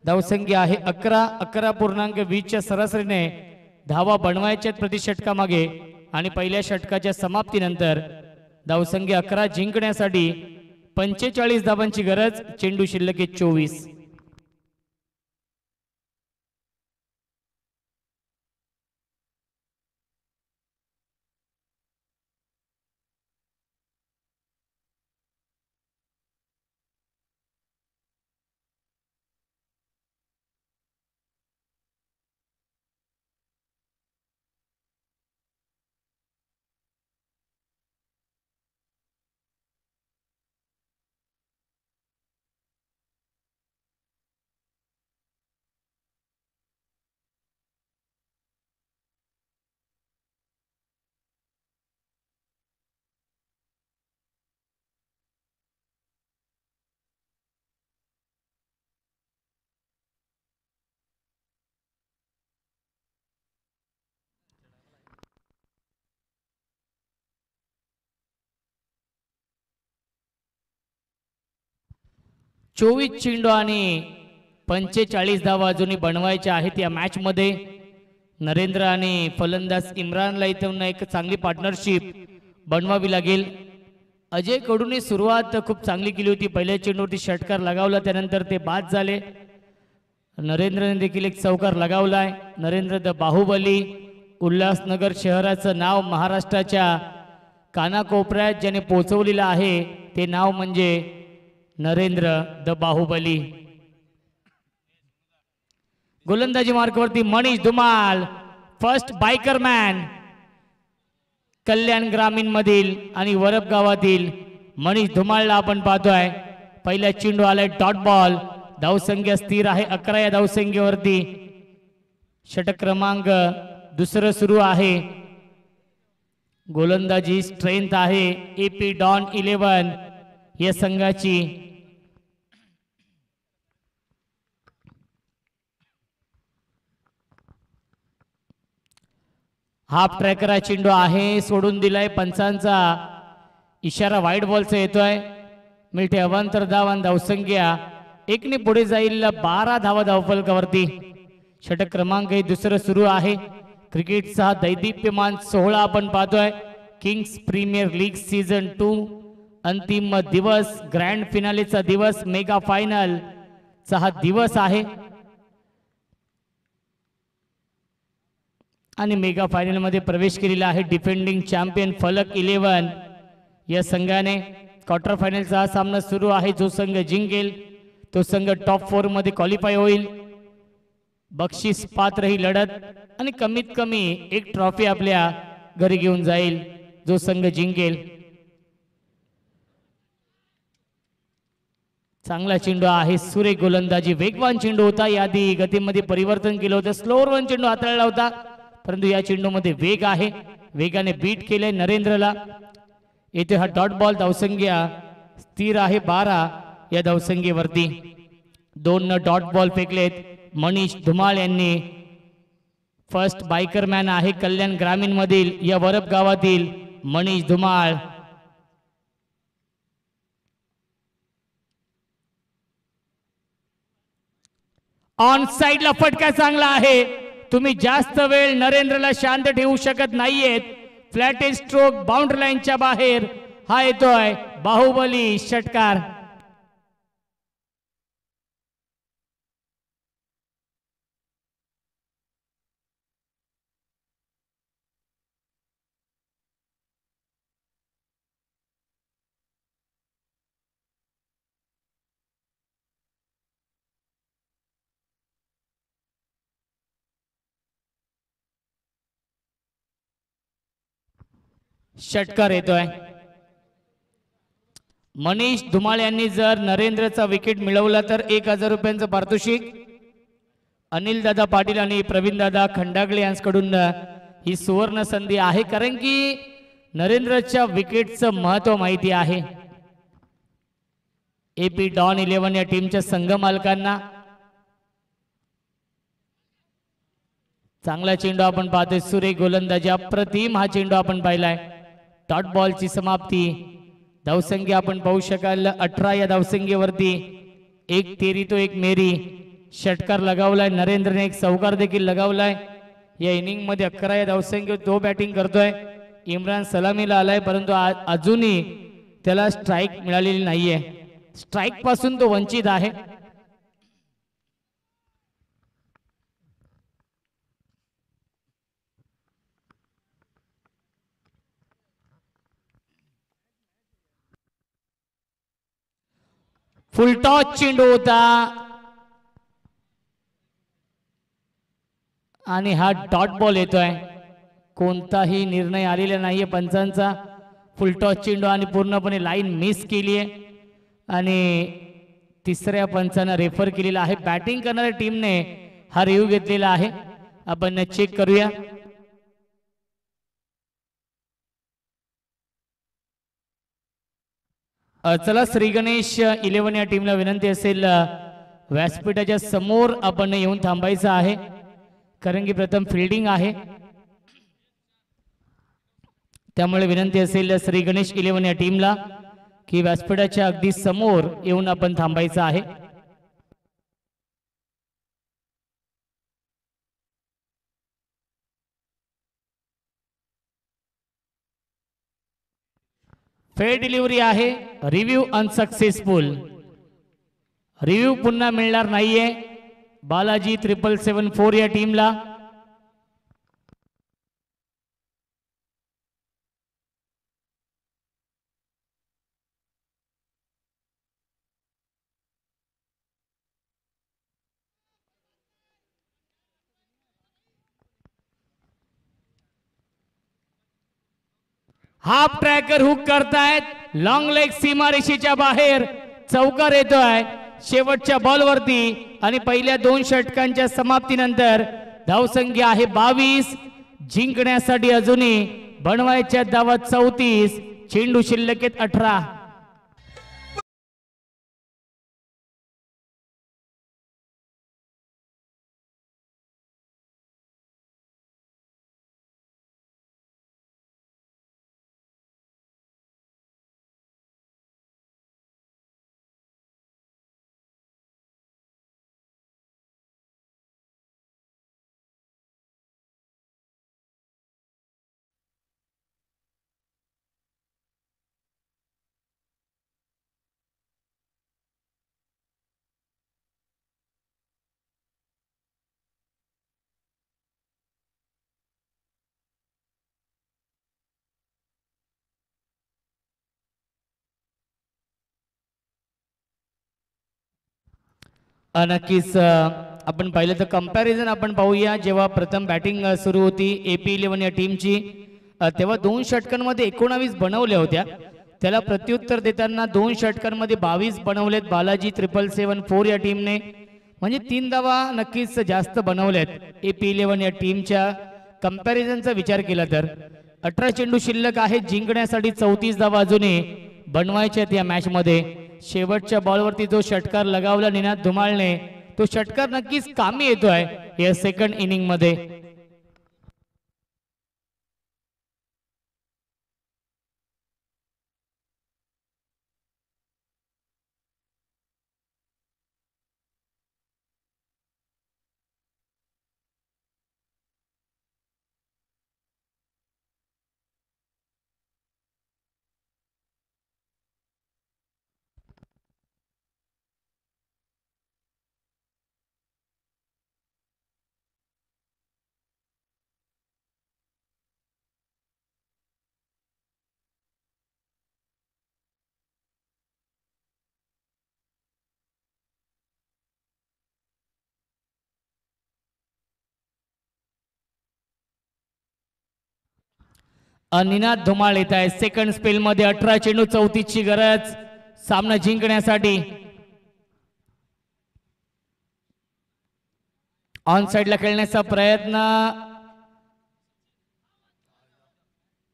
धावसंख्या आहे 11.20च्या सरासरीने धावा बनवायच्या प्रति षटकामागे आणि पहिल्या षटकाच्या समाप्तीनंतर धावसंख्या 11 जिंकण्यासाठी 45 धावांची गरज. चेंडू शिल्लक आहे 24. चोवीस चेंडू आणि 45 धावा अजूनही बनवायच्या आहेत या मॅच मध्ये. नरेंद्र आणि फलंदाज इम्रानला इथून एक चांगली पार्टनरशिप बनवावी लागेल. अजय कडूने सुरुवात खूप चांगली केली होती. पहिल्या चेंडूवरती षटकार लगावला, त्यानंतर ते बाद झाले. नरेंद्रने देखील एक चौकार लगावलाय. नरेंद्र द बाहुबली, उल्हासनगर शहराचं नाव महाराष्ट्राच्या कानाकोपऱ्यात ज्याने पोहोचवलेलं आहे ते नाव म्हणजे नरेंद्र द बाहुबली. गोलंदाजी मार्कवरती Manish Dhumal, first biker man, Kalyan ग्रामीण मधील आणि वरप गावातील मनीष धुमाळला आपण पाहतोय. पहिला चेंडू आलाय डॉट बॉल. धावसंख्या स्थिर आहे 11 या धावसंख्येवरती. षटक क्रमांक दुसरं सुरू आहे. गोलंदाजी स्ट्रेंथ आहे एपी डॉन 11 या संघाची. हाफ ट्रॅकरा चेंडू आहे, सोडून दिलाय. पंचांचा इशारा वाईट बॉलचा येतोय. मिळते अवांतर धाव आणि धावसंख्या 1 ने पुढे जाईल 12 धावा धावफलकावरती. षटक क्रमांक हे दुसरं सुरू आहे. क्रिकेटचा दैदिप्यमान सोहळा आपण पाहतोय. किंग्स प्रीमियर लीग सीझन 2 अंतिम दिवस, ग्रँड फिनालेचा दिवस, मेगा फायनल चा हा दिवस आहे. आणि मेगा फायनल मध्ये प्रवेश केलेला आहे डिफेंडिंग चॅम्पियन फलक 11 या संघाने. क्वार्टर फायनलचा हा सामना सुरू आहे. जो संघ जिंकेल तो संघ टॉप 4 मध्ये क्वालिफाय होईल. बक्षीस पात्र ही लढत आणि कमीत कमी एक ट्रॉफी आपल्या घरी घेऊन जाईल जो संघ जिंकेल. चांगला चेंडू आहे. सुरेख गोलंदाजी, वेगवान चेंडू होता. याआधी गतीमध्ये परिवर्तन केलं होतं. स्लोअर वन चेंडू हाताळला होता, परंतु या चेंडूमध्ये वेग आहे. वेगाने बीट केले नरेंद्रला. येथे हा डॉट बॉल. धावसंख्या स्थिर आहे 12 या धावसंख्येवरती. 2 डॉट बॉल फेकलेत मनीष धुमाळ यांनी. फर्स्ट बायकर मॅन आहे कल्याण ग्रामीण मधील या वरप गावातील मनीष धुमाळ. ऑन साइडला फटका चांगला आहे. तुम्ही जास्त वेळ नरेंद्रला शांत ठेवू शकत नाहीयेत. फ्लॅट स्ट्रोक बाउंड्री लाईनच्या बाहेर हा येतोय बाहुबली षटकार. षटकार येतोय. मनीष धुमाळ यांनी जर नरेंद्रचा विकेट मिळवला तर 1000 रुपयांचं पारितोषिक. अनिल दादा पाटील आणि प्रवीण दादा खंडागळे यांच्याकडून ही सुवर्ण संधी आहे, कारण की नरेंद्रच्या विकेटचं महत्व माहिती आहे. एपी डॉन 11 या टीमच्या संघ मालकांना. चांगला चेंडू आपण पाहतोय. सुरेख गोलंदाजी, अप्रतिम हा चेंडू आपण पाहिलाय. डॉट बॉलची समाप्ती धावसंख्या आपण पाहू शकाल 18 या धावसंख्येवरती एक तेरी तो एक मेरी षटकार लगावलाय नरेंद्रने, एक चौकार देखील लगावलाय. या इनिंग मध्ये 11 या धावसंख्येवर तो बॅटिंग करतोय. इम्रान सलामीला आलाय परंतु अजूनही त्याला स्ट्राईक मिळालेली नाहीये. स्ट्राईक पासून तो वंचित आहे. फुल टॉस चेंडू होता आणि हा डॉट बॉल येतोय. कोणताही निर्णय आलेला नाहीये पंचांचा. फुल टॉस चेंडू आणि पूर्णपणे लाईन मिस केली आहे आणि तिसऱ्या पंचानं रेफर केलेला आहे. बॅटिंग करणाऱ्या टीमने हा रिव्ह्यू घेतलेला आहे. आपण चेक करूया. चला श्री गणेश 11 या टीमला विनंती असेल व्यासपीठाच्या समोर आपण येऊन थांबायचं आहे कारण की प्रथम फिल्डिंग आहे. त्यामुळे विनंती असेल श्री गणेश 11 या टीमला की व्यासपीठाच्या अगदी समोर येऊन आपण थांबायचं आहे. फेअर डिलिव्हरी आहे. Review unsuccessful. रिव्ह्यू पुन्हा मिळणार नाहीये बालाजी 777 या टीमला. हाफ ट्रॅकर हुक करतायत. लॉंग लेग सीमारेषेच्या बाहेर चौकार येतोय शेवटच्या बॉलवरती आणि पहिल्या 2 षटकांच्या समाप्तीनंतर धावसंख्या आहे 22. जिंकण्यासाठी अजूनही बनवायच्या धावा 34. चेंडू शिल्लक आहेत 18. नक्कीच आपण पाहिलं तर कंपॅरिझन आपण पाहूया. जेव्हा प्रथम बॅटिंग सुरू होती AP 11 या टीमची तेव्हा 2 षटकांमध्ये 19 बनवल्या होत्या. त्याला प्रत्युत्तर देताना 2 षटकांमध्ये 22 बनवलेत बालाजी 777 या टीमने. म्हणजे 3 धावा नक्कीच जास्त बनवल्यात AP 11 या टीमच्या कंपॅरिझनचा विचार केला तर. 18 चेंडू शिल्लक आहे. जिंकण्यासाठी 34 धावा अजूनही बनवायच्यात या मॅच मध्ये. शेवटच्या बॉलवरती जो षटकार लगावला निनाद धुमाळने तो षटकार नक्कीच कामी येतोय या सेकंड इनिंग मध्ये. निनाद धुमाळ येत आहे सेकंड स्पेल मध्ये. 18 चेंडू 34 ची गरज सामना जिंकण्यासाठी. ऑन साइडला खेळण्याचा प्रयत्न.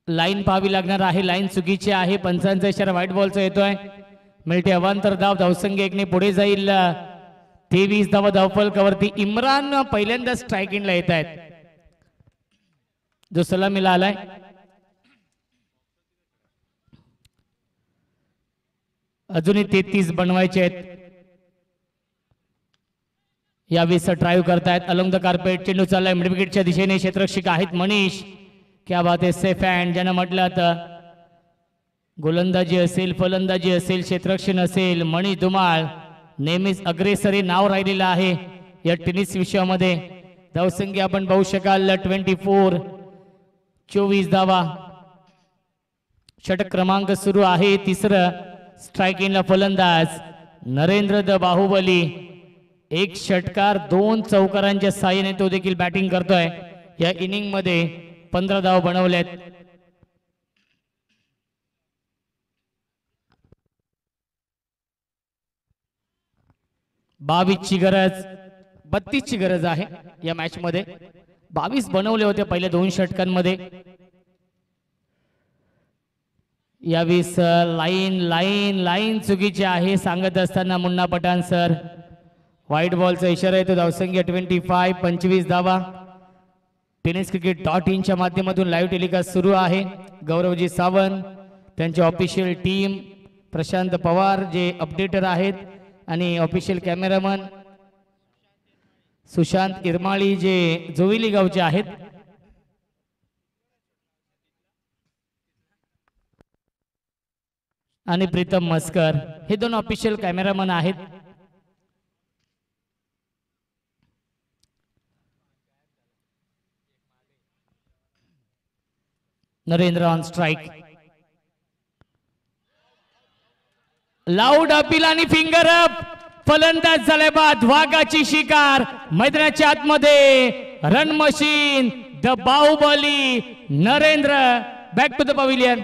लाईन पाहावी लागणार आहे. लाईन चुकीची आहे. पंचांचा इशारा व्हाईट बॉलचा येतोय. मिळते अवांतर धाव. धावसंख्या 1 ने पुढे जाईल. 23 धावा धावफलकावरती. इम्रान पहिल्यांदा स्ट्राईक इनला येत आहेत जो सलामीला आलाय. अजूनही 33 बनवायचे आहेत. यावेळेस ड्राईव्ह करतायत अलॉंग द कार्पेट. चेंडू चाललाय मिड विकेटच्या दिशेने. क्षेत्ररक्षक आहेत मनीष. क्या बात आहे. सेफ हँड ज्यानं म्हटलं तर गोलंदाजी असेल फलंदाजी असेल क्षेत्ररक्षण असेल मणि धुमाळ नेहमीच अग्रेसरी नाव राहिलेलं आहे या टेनिस विश्वामध्ये. धावसंख्या आपण पाहू शकाल 24. 24 धावा. षटक क्रमांक सुरू आहे. तिसरं स्ट्रायकिंगला फलंदाज नरेंद्र द बाहुबली. एक षटकार 2 चौकारांच्या साहाय्याने तो देखील बॅटिंग करतोय. या इनिंग मध्ये 15 धाव बनवल्यात. ची गरज 32 ची गरज आहे या मॅच मध्ये. 22 बनवले होते पहिल्या 2 षटकांमध्ये. यावेळेस लाईन लाईन लाईन चुकीची आहे सांगत असताना मुन्ना पठाण सर. व्हाईट बॉलचा इशारा येतो. धावसंख्या 25. 25 धावा. tenniscricket.in च्या माध्यमातून लाईव्ह टेलिकास्ट सुरू आहे. गौरवजी सावंत त्यांचे ऑफिशियल टीम प्रशांत पवार जे अपडेटर आहेत आणि ऑफिशियल कॅमेरामन सुशांत इरमाळी जे जोविली गावचे आहेत. आणि प्रीतम मस्कर हे 2 ऑफिशियल कॅमेरामन आहेत. Narendra on strike. Loud appeal आणि फिंगर अप. फलंदाज झाले बाद. वाघाची शिकार मैदानाच्या आतमध्ये. Run machine the Bahubali Narendra back to the pavilion.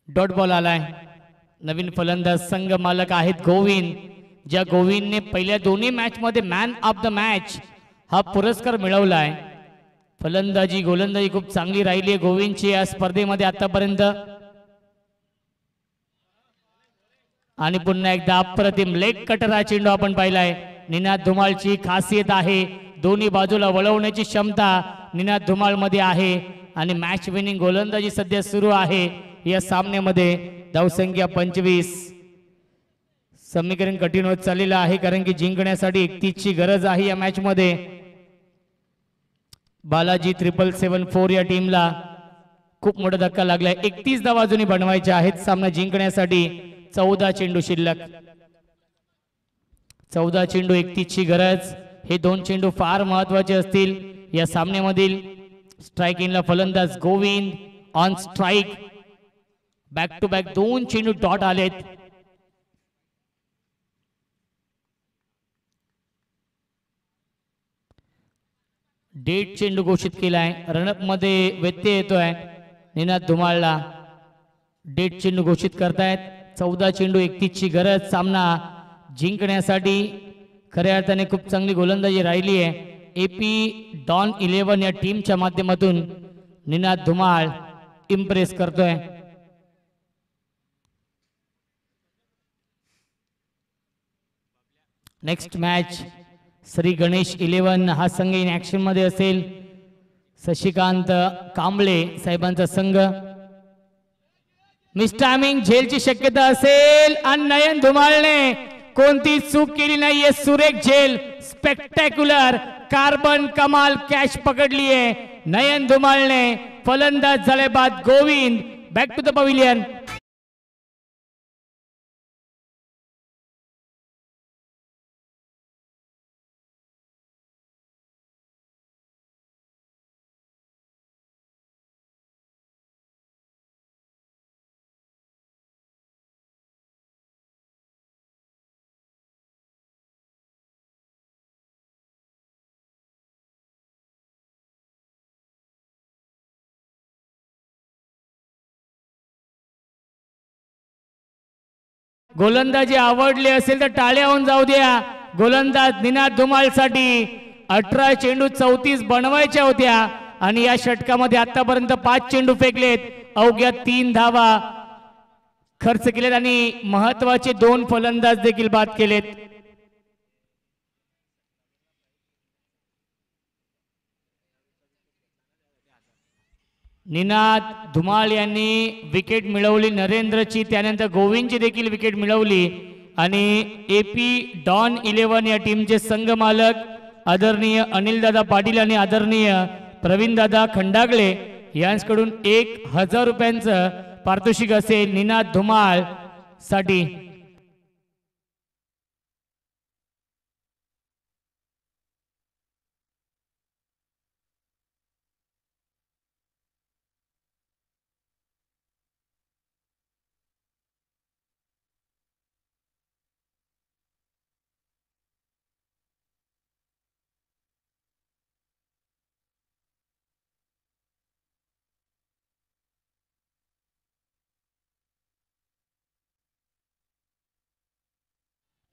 Dot ball आलाय. नवीन फलंदाज संघ मालक आहेत गोविंद. ज्या गोविंदने पहिल्या दोन्ही मॅच मध्ये मॅन ऑफ द मॅच हा पुरस्कार मिळवलाय. फलंदाजी गोलंदाजी खूप चांगली राहिली आहे गोविंदची या स्पर्धेमध्ये आतापर्यंत. आणि पुन्हा एकदा अप्रतिम लेग कटर हा चेंडू आपण पाहिलाय. निनाद धुमाळची खासियत आहे दोन्ही बाजूला वळवण्याची क्षमता निनाद धुमाळ मध्ये आहे. आणि मॅच विनिंग गोलंदाजी सध्या सुरू आहे या सामन्यामध्ये. धावसंख्या 25. समीकरण कठीण होत चाललेलं आहे कारण की जिंकण्यासाठी 31 ची गरज आहे या मॅच मध्ये. बालाजी 777 या टीमला खूप मोठा धक्का लागलाय. 31 धावा अजूनही बनवायच्या आहेत सामना जिंकण्यासाठी. 14 चेंडू शिल्लक. 14 चेंडू 31 ची गरज. हे 2 चेंडू फार महत्वाचे असतील या सामन्यामधील. स्ट्रायकिंगला फलंदाज Govind on strike. Back to back 2 चेंडू डॉट आलेत. डेट चेंडू घोषित केलाय. रनअप मध्ये व्यत्यय येतोय निनाद धुमाळला. डेट चेंडू घोषित करतायत. 14 चेंडू 31 ची गरज सामना जिंकण्यासाठी. खऱ्या अर्थाने खूप चांगली गोलंदाजी राहिली आहे एपी डॉन 11 या टीमच्या माध्यमातून. निनाद धुमाळ इम्प्रेस करतोय. नेक्स्ट मॅच श्री गणेश 11 हा संघ इन ऍक्शन मध्ये असेल. शशिकांत कांबळे साहेबांचा संघ. मिस टायमिंग झेलची शक्यता असेल आणि नयन धुमाळने कोणती चूक केली नाहीये. सुरेख झेल स्पेक्टॅक्युलर कार्बन कमाल कॅच पकडली आहे नयन धुमाळने. फलंदाज झाले बाद Govind. Back to the pavilion. गोलंदाजी आवडली असेल तर टाळ्या होऊन जाऊ द्या. गोलंदाज निनाद धुमाळसाठी 18 चेंडू 34 बनवायच्या होत्या आणि या षटकामध्ये आतापर्यंत 5 चेंडू फेकलेत. अवघ्या 3 धावा खर्च केलेत आणि महत्वाचे 2 फलंदाज देखील बाद केलेत. निनाद धुमाळ यांनी विकेट मिळवली नरेंद्रची. त्यानंतर गोविंदची देखील विकेट मिळवली आणि एपी डॉन 11 या टीमचे संघ मालक आदरणीय अनिलदादा पाटील आणि आदरणीय प्रवीणदादा खंडागळे यांच्याकडून 1000 रुपयांचं पारितोषिक असेल निनाद धुमाळ साठी.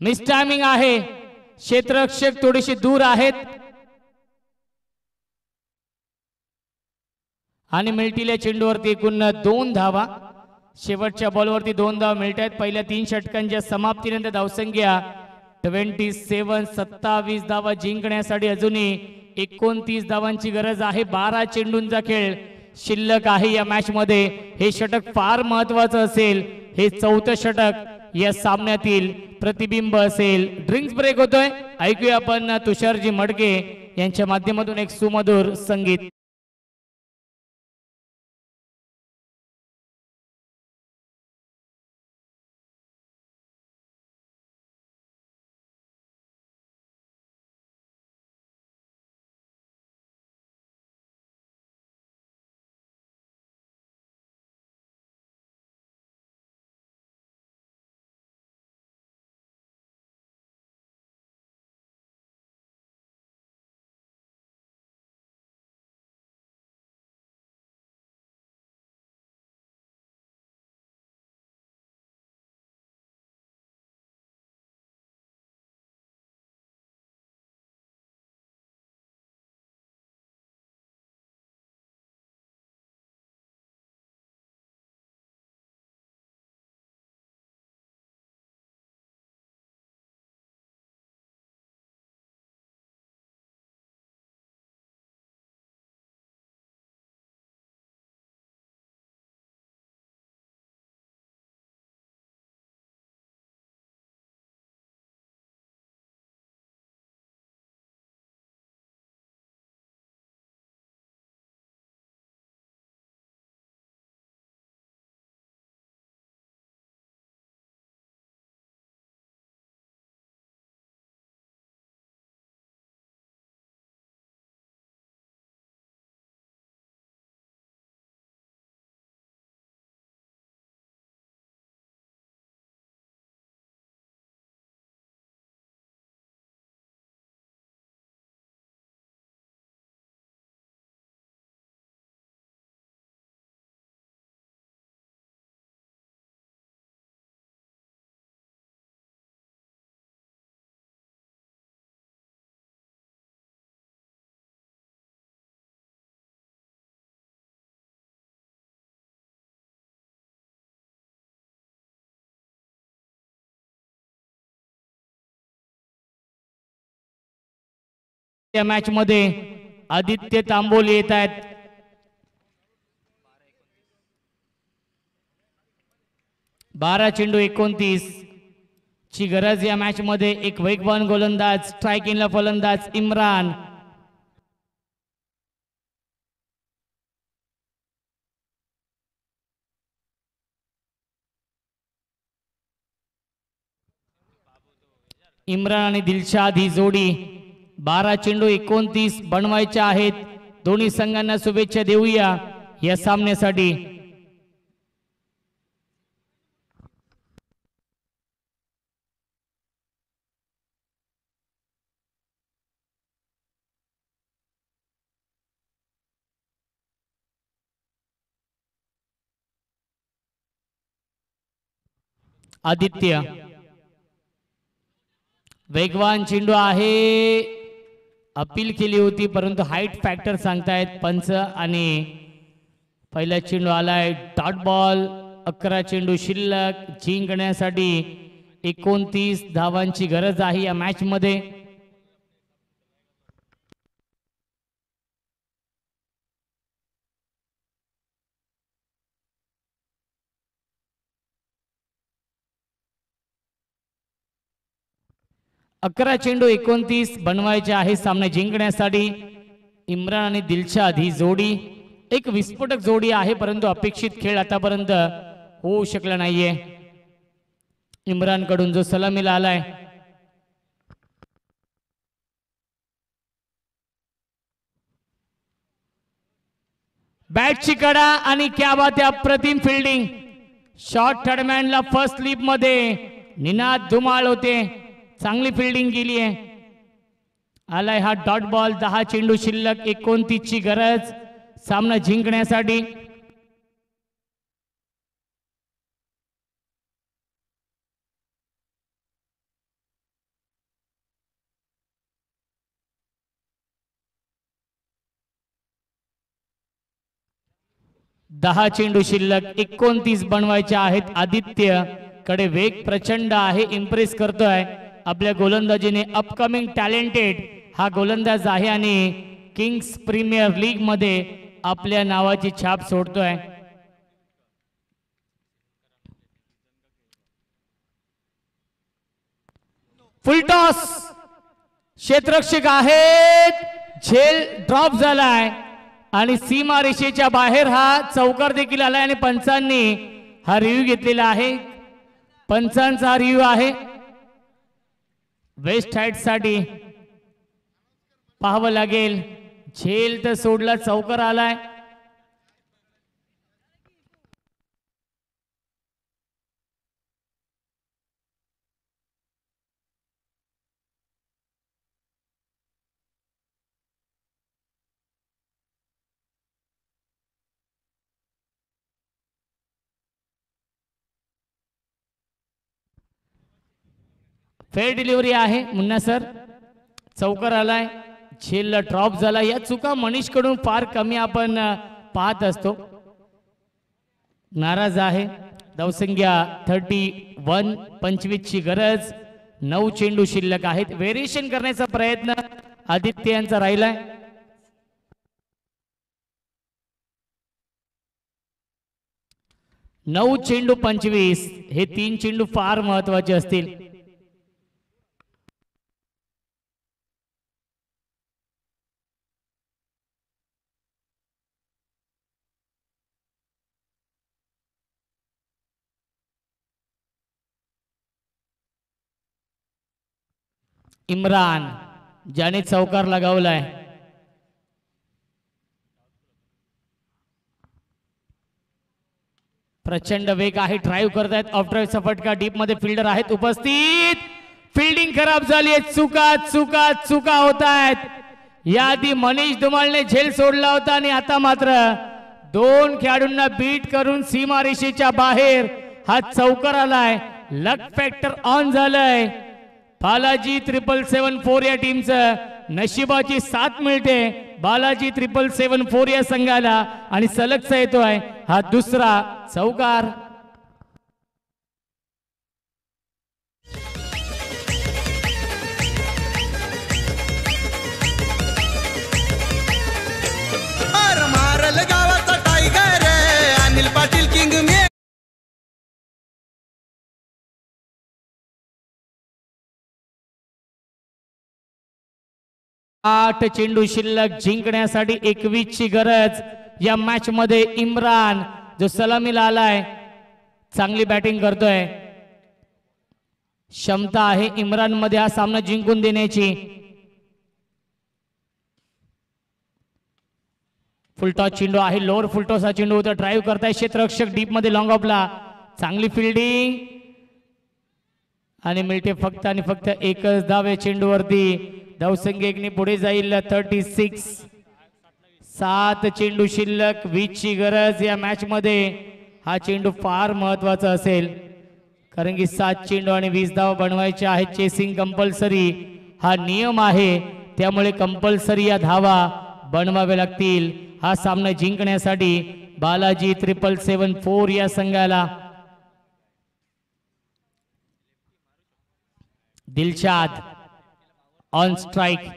मिस टायमिंग आहे. क्षेत्ररक्षक थोडेसे दूर आहेत आणि मिळतील्या चेंडूवरती एकूण 2 धावा. शेवटच्या बॉलवरती 2 धावा मिळत आहेत. पहिल्या 3 षटकांच्या समाप्तीनंतर धावसंख्या 27. 27 धावा जिंकण्यासाठी अजूनही 29 धावांची गरज आहे. 12 चेंडूंचा खेळ शिल्लक आहे या मॅच मध्ये. हे षटक फार महत्वाचं असेल. हे 4थं षटक या सामन्यातील प्रतिबिंब असेल. ड्रिंक्स ब्रेक होतोय. ऐकूया आपण तुषारजी मडके यांच्या माध्यमातून एक सुमधुर संगीत. या मॅच मध्ये आदित्य तांबोली येत आहेत. 12 चेंडू 29 ची गरज या मॅच मध्ये. एक वेगवान गोलंदाज, स्ट्रायकिंगला फलंदाज इम्रान, इम्रान आणि दिलशाद ही जोडी 12 चेंडू 29 बनवायच्या आहेत. दोन्ही संघांना शुभेच्छा देऊया या सामन्यासाठी. आदित्य वेगवान चेंडू आहे. अपील केली होती परंतु हाईट फॅक्टर सांगतायत पंच आणि पहिला चेंडू आलाय डॉट बॉल. 11 चेंडू शिल्लक. जिंकण्यासाठी 29 धावांची गरज आहे या मॅच मध्ये. अकरा चेंडू 29 बनवायचे आहे सामना जिंकण्यासाठी. इम्रान आणि दिलशाद ही जोडी एक विस्फोटक जोडी आहे परंतु अपेक्षित खेळ आतापर्यंत होऊ शकला नाहीये. इम्रान कडून जो सलामीला आलाय बॅटची कडा आणि क्या बात आहे अप्रतिम फिल्डिंग. शॉर्ट थर्डमॅनला फर्स्ट स्लिप मध्ये निनाद धुमाळ होते. चांगली फिल्डिंग केली आहे. आलाय हा डॉट बॉल. 10 चेंडू शिल्लक. 29 ची गरज सामना जिंकण्यासाठी. दहा चेंडू शिल्लक. 29 बनवायचे आहेत. आदित्य कडे वेग प्रचंड आहे. इम्प्रेस करतोय आपल्या गोलंदाजीने. अपकमिंग टॅलेंटेड हा गोलंदाज आहे आणि किंग्स प्रीमियर लीग मध्ये आपल्या नावाची छाप सोडतोय. फुलटॉस. क्षेत्ररक्षक आहेत. झेल ड्रॉप झालाय आणि सीमा रेषेच्या बाहेर हा चौकार देखील आलाय आणि पंचांनी हा रिव्ह्यू घेतलेला आहे. पंचांचा हा रिव्ह्यू आहे. वेस्ट साइड साठी पाहावं लागेल. झेल तर सोडला. चौकार आलाय. फेअर डिलिव्हरी आहे मुन्ना सर. चौकार आलाय. झेलला ड्रॉप झाला. या चुका मनीष कडून फार कमी आपण पाहत असतो. नाराज आहे. धावसंख्या 31. 25 ची गरज. 9 चेंडू शिल्लक आहेत. व्हेरिएशन करण्याचा प्रयत्न आदित्य यांचा राहिलाय. नऊ चेंडू 25. हे 3 चेंडू फार महत्वाचे असतील. इम्रान ज्याने चौकार लगावलाय. प्रचंड वेग आहे. ड्राईव्ह करतायत. ऑफ ड्राईव्हचा फटका. डीप मध्ये फिल्डर आहेत उपस्थित. फिल्डिंग खराब झाली आहे. चुका चुका चुका होत आहेत. याआधी मनीष धुमाळने झेल सोडला होता आणि आता मात्र 2 खेळाडूंना बीट करून सीमा रेषेच्या बाहेर हा चौकार आलाय. लक फॅक्टर ऑन झालंय. बालाजी 777 या टीमचं नशिबाची साथ मिळते. बालाजी 777 या संघाला आणि सलगचा येतोय हा दुसरा चौकार. मारल गावाचा टायगर अनिल पाटील किंग. 8 चेंडू शिल्लक. जिंकण्यासाठी 21 ची गरज या मॅच मध्ये. इम्रान जो सलामीला आलाय चांगली बॅटिंग करतोय. क्षमता आहे इम्रान मध्ये हा सामना जिंकून देण्याची. फुलटॉस चेंडू आहे, लोअर फुलटॉस हा चेंडू होता. ड्राईव्ह करताय क्षेत्ररक्षक डीप मध्ये लॉंग ऑफला. चांगली फिल्डिंग आणि मिळते फक्त आणि फक्त एकच धाव या चेंडूवरती. धावसंख्या एकने पुढे जाईल 36. 7 चेंडू शिल्लक. 20 ची गरज या मॅच मध्ये. हा चेंडू फार महत्वाचा असेल कारण की 7 चेंडू आणि 20 धाव बनवायचे आहेत. चेसिंग कंपल्सरी हा नियम आहे, त्यामुळे कंपल्सरी या धावा बनवाव्या लागतील. हा सामना जिंकण्यासाठी बालाजी 777 या संघाला. Dilshad on strike.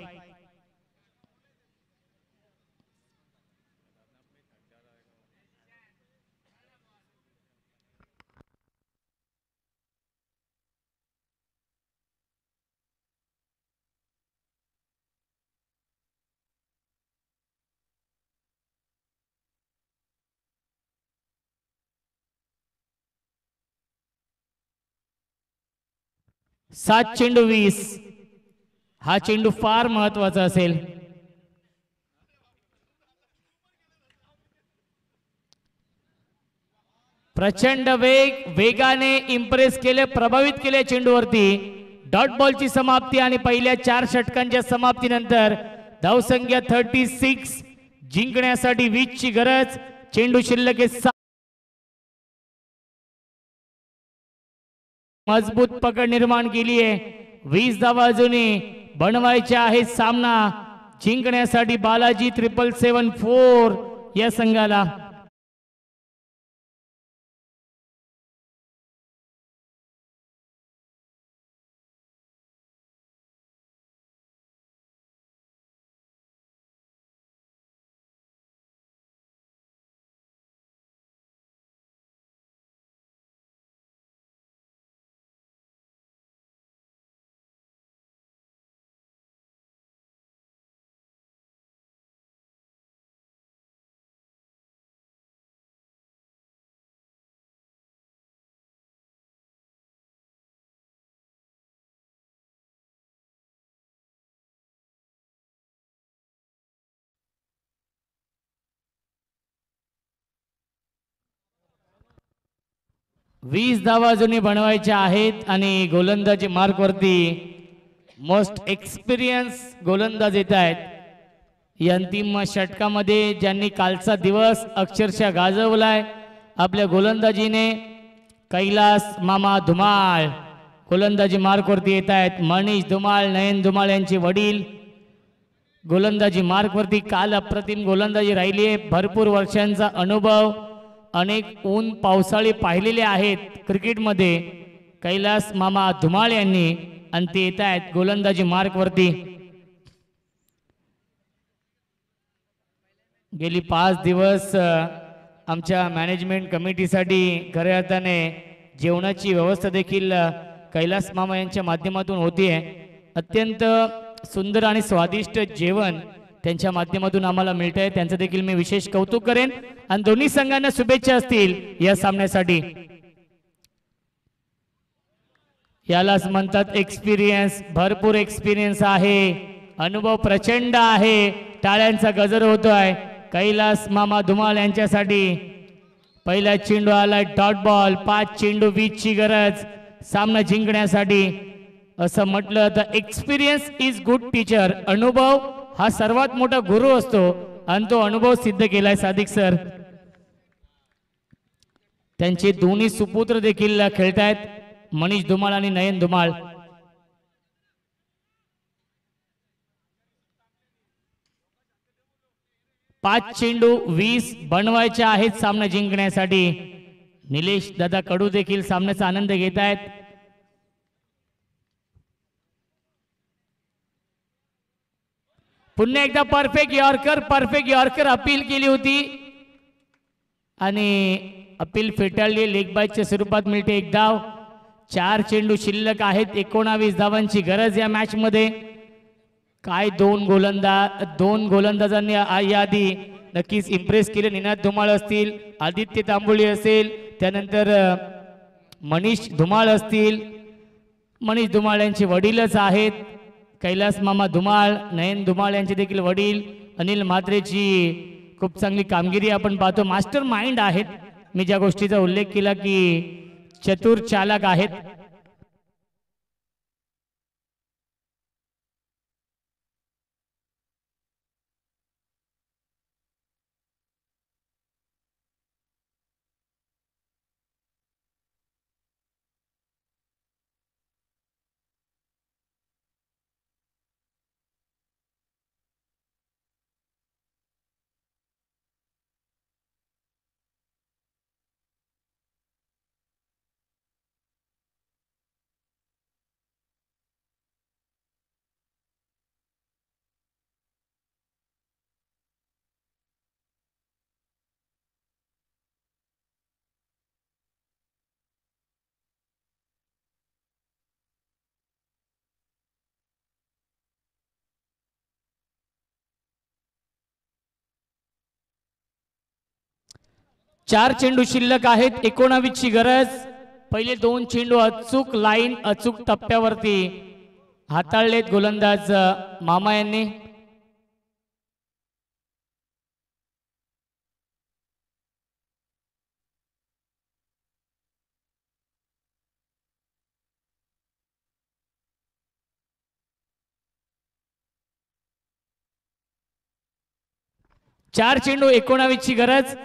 सात चेंडू 20. हा चेंडू फार महत्वाचा असेल. प्रचंड वेगाने इम्प्रेस केले, प्रभावित केले चेंडूवरती. डॉट बॉलची समाप्ती आणि पहिल्या 4 षटकांच्या समाप्तीनंतर धावसंख्या 36. जिंकण्यासाठी 20 ची गरज. चेंडू शिल्लक मजबूत पकड निर्माण केली आहे. 20 धावा अजूनही बनवायच्या आहेत. सामना जिंकण्यासाठी बालाजी 777 या संघाला. वीस धावा अजूनही बनवायच्या आहेत आणि गोलंदाजी मार्क वरती मोस्ट एक्सपिरियन्स गोलंदाज येत आहेत. या अंतिम षटकामध्ये ज्यांनी कालचा दिवस अक्षरशः गाजवलाय आपल्या गोलंदाजीने, कैलास मामा धुमाळ गोलंदाजी मार्क वरती येत आहेत. मनीष धुमाळ, नयन धुमाळ यांचे वडील गोलंदाजी मार्क वरती. काल अप्रतिम गोलंदाजी राहिली आहे. भरपूर वर्षांचा अनुभव, अनेक ऊन पावसाळे पाहिलेले आहेत क्रिकेटमध्ये कैलास मामा धुमाळ यांनी, आणि ते येत आहेत गोलंदाजी मार्क वरती. गेली 5 दिवस आमच्या मॅनेजमेंट कमिटीसाठी खऱ्या अर्थाने जेवणाची व्यवस्था देखील कैलास मामा यांच्या माध्यमातून होती आहे. अत्यंत सुंदर आणि स्वादिष्ट जेवण त्यांच्या माध्यमातून आम्हाला मिळत आहे. त्यांचं देखील मी विशेष कौतुक करेन आणि दोन्ही संघांना शुभेच्छा असतील या सामन्यासाठी. यालाच म्हणतात एक्सपिरियन्स. भरपूर एक्सपिरियन्स आहे, अनुभव प्रचंड आहे. टाळ्यांचा गजर होतोय कैलास मामा धुमाळ यांच्यासाठी. पहिला चेंडू आलाय डॉट बॉल. 5 चेंडू 20 ची गरज सामना जिंकण्यासाठी. असं म्हटलं तर एक्सपिरियन्स इज गुड टीचर. अनुभव हा सर्वात मोठा गुरु असतो आणि तो अनुभव सिद्ध केलाय सादिक सर. त्यांचे दोन्ही सुपुत्र देखील खेळतायत, मनीष धुमाळ आणि नयन धुमाळ. पाच चेंडू 20 बनवायचे आहेत सामना जिंकण्यासाठी. निलेश दादा कडू देखील सामन्याचा आनंद घेत आहेत. पुन्हा एकदा परफेक्ट यॉर्कर अपील केली होती आणि अपील फेटाळली. लेग बायच्या स्वरूपात मिळते 1 धाव. 4 चेंडू शिल्लक आहेत. 19 धावांची गरज या मॅच मध्ये. काय दोन गोलंदाजांनी याआधी नक्कीच इम्प्रेस केले. निनाद धुमाळ असतील, आदित्य तांबोळी असेल, त्यानंतर मनीष धुमाळ असतील मनीष धुमाळ यांचे वडीलच आहेत. कैलास मामा धुमाळ, नयन धुमाळ यांचे देखील वडील. अनिल म्हात्रेची खूप चांगली कामगिरी आपण पाहतो. मास्टर माइंड आहेत. मी ज्या गोष्टीचा उल्लेख केला की चतुर चालक आहेत. चार चेंडू शिल्लक आहेत. 19 ची गरज. पहिले दोन चेंडू अचूक लाईन अचूक टप्प्यावरती हाताळलेत गोलंदाज मामा यांनी. चार चेंडू 19 ची गरज.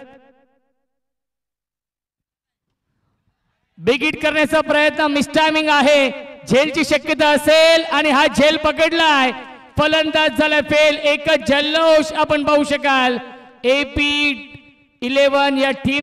बिग हिट करण्याचा प्रयत्न. मिसटायमिंग आहे. झेलची शक्यता असेल आणि हा झेल पकडलाय. फलंदाज झाला फेल. एकच जल्लोष आपण पाहू शकाल. AP11 या टीम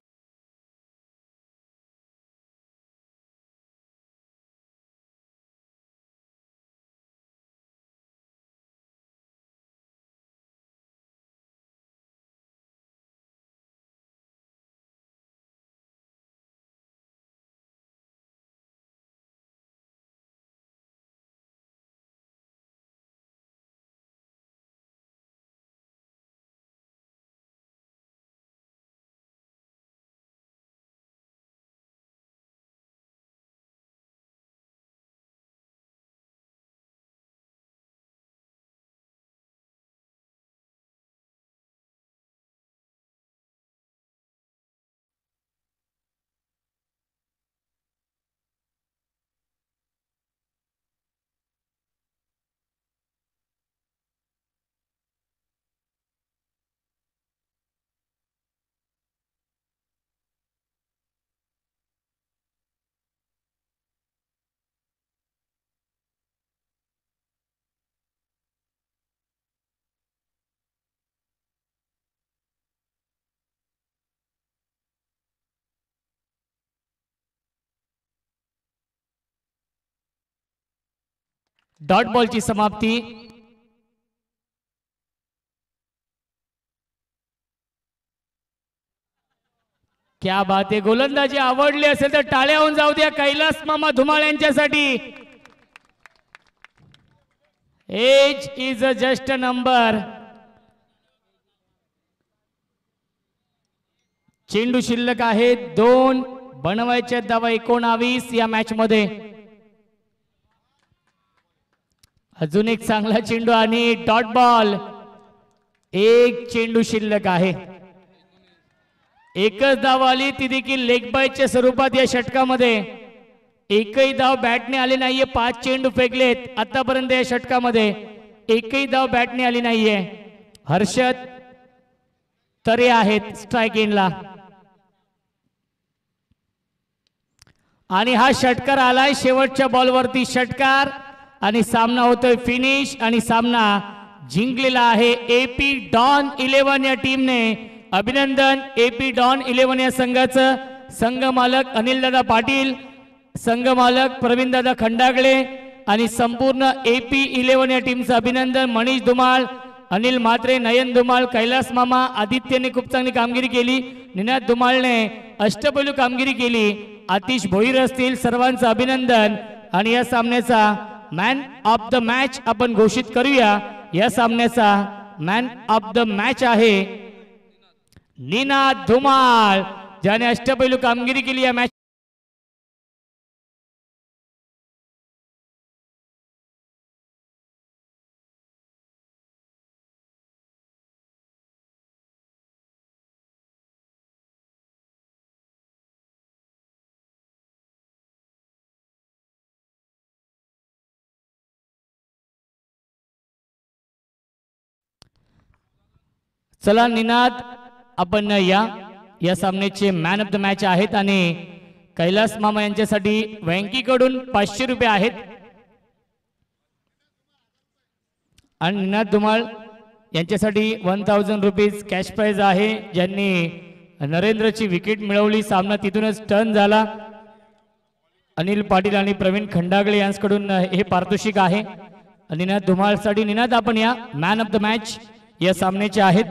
डॉट बॉलची समाप्ती. क्या बात आहे. गोलंदाजी आवडली असेल तर टाळ्या होऊन जाऊ द्या कैलास मामा धुमाळ यांच्यासाठी. Age is a just a number. चेंडू शिल्लक आहेत 2. बनवायचे धावा 19 या मॅच मध्ये. अजून एक चांगला चेंडू आणि डॉट बॉल. एक चेंडू शिल्लक आहे. एकच धाव आली ती देखील लेग बायच्या स्वरूपात या षटकामध्ये. एकही धाव बॅटने आली नाहीये. 5 चेंडू फेकलेत आतापर्यंत या षटकामध्ये. एकही धाव बॅटने आली नाहीये. हर्षद तरे आहेत स्ट्राइक एंडला. आणि हा षटकार आलाय शेवटच्या बॉलवरती. षटकार आणि सामना होतोय फिनिश आणि सामना जिंकलेला आहे AP डॉन 11 या टीमने. अभिनंदन AP डॉन 11 या संघाचं. संघ मालक अनिलदादा पाटील, संघ मालक प्रवीणदादा खंडागळे आणि संपूर्ण AP11 या टीमचं अभिनंदन. मनीष धुमाळ, अनिल म्हात्रे, नयन धुमाळ, कैलास मामा, आदित्यने खूप चांगली कामगिरी केली. निनाद धुमाळने अष्टपैलू कामगिरी केली. आतिश भोईर असतील, सर्वांचं अभिनंदन. आणि या सामन्याचा मॅन ऑफ द मॅच आपण घोषित करूया. या सामन्याचा मॅन ऑफ द मॅच आहे निनाद धुमाळ, ज्याने अष्टपैलू कामगिरी केली या मॅच. चला निनाद आपण या सामन्याचे मॅन ऑफ द मॅच आहेत आणि कैलास मामा यांच्यासाठी वँकीकडून 500 रुपये आहेत आणि निनाद धुमाळ यांच्यासाठी 1000 रुपीज कॅश प्राइज आहे. ज्यांनी नरेंद्रची विकेट मिळवली, सामना तिथूनच टर्न झाला. अनिल पाटील आणि प्रवीण खंडागळे यांच्याकडून हे पारितोषिक आहे. निनाद धुमाळसाठी निनाद आपण या मॅन ऑफ द मॅच या सामन्याचे आहेत.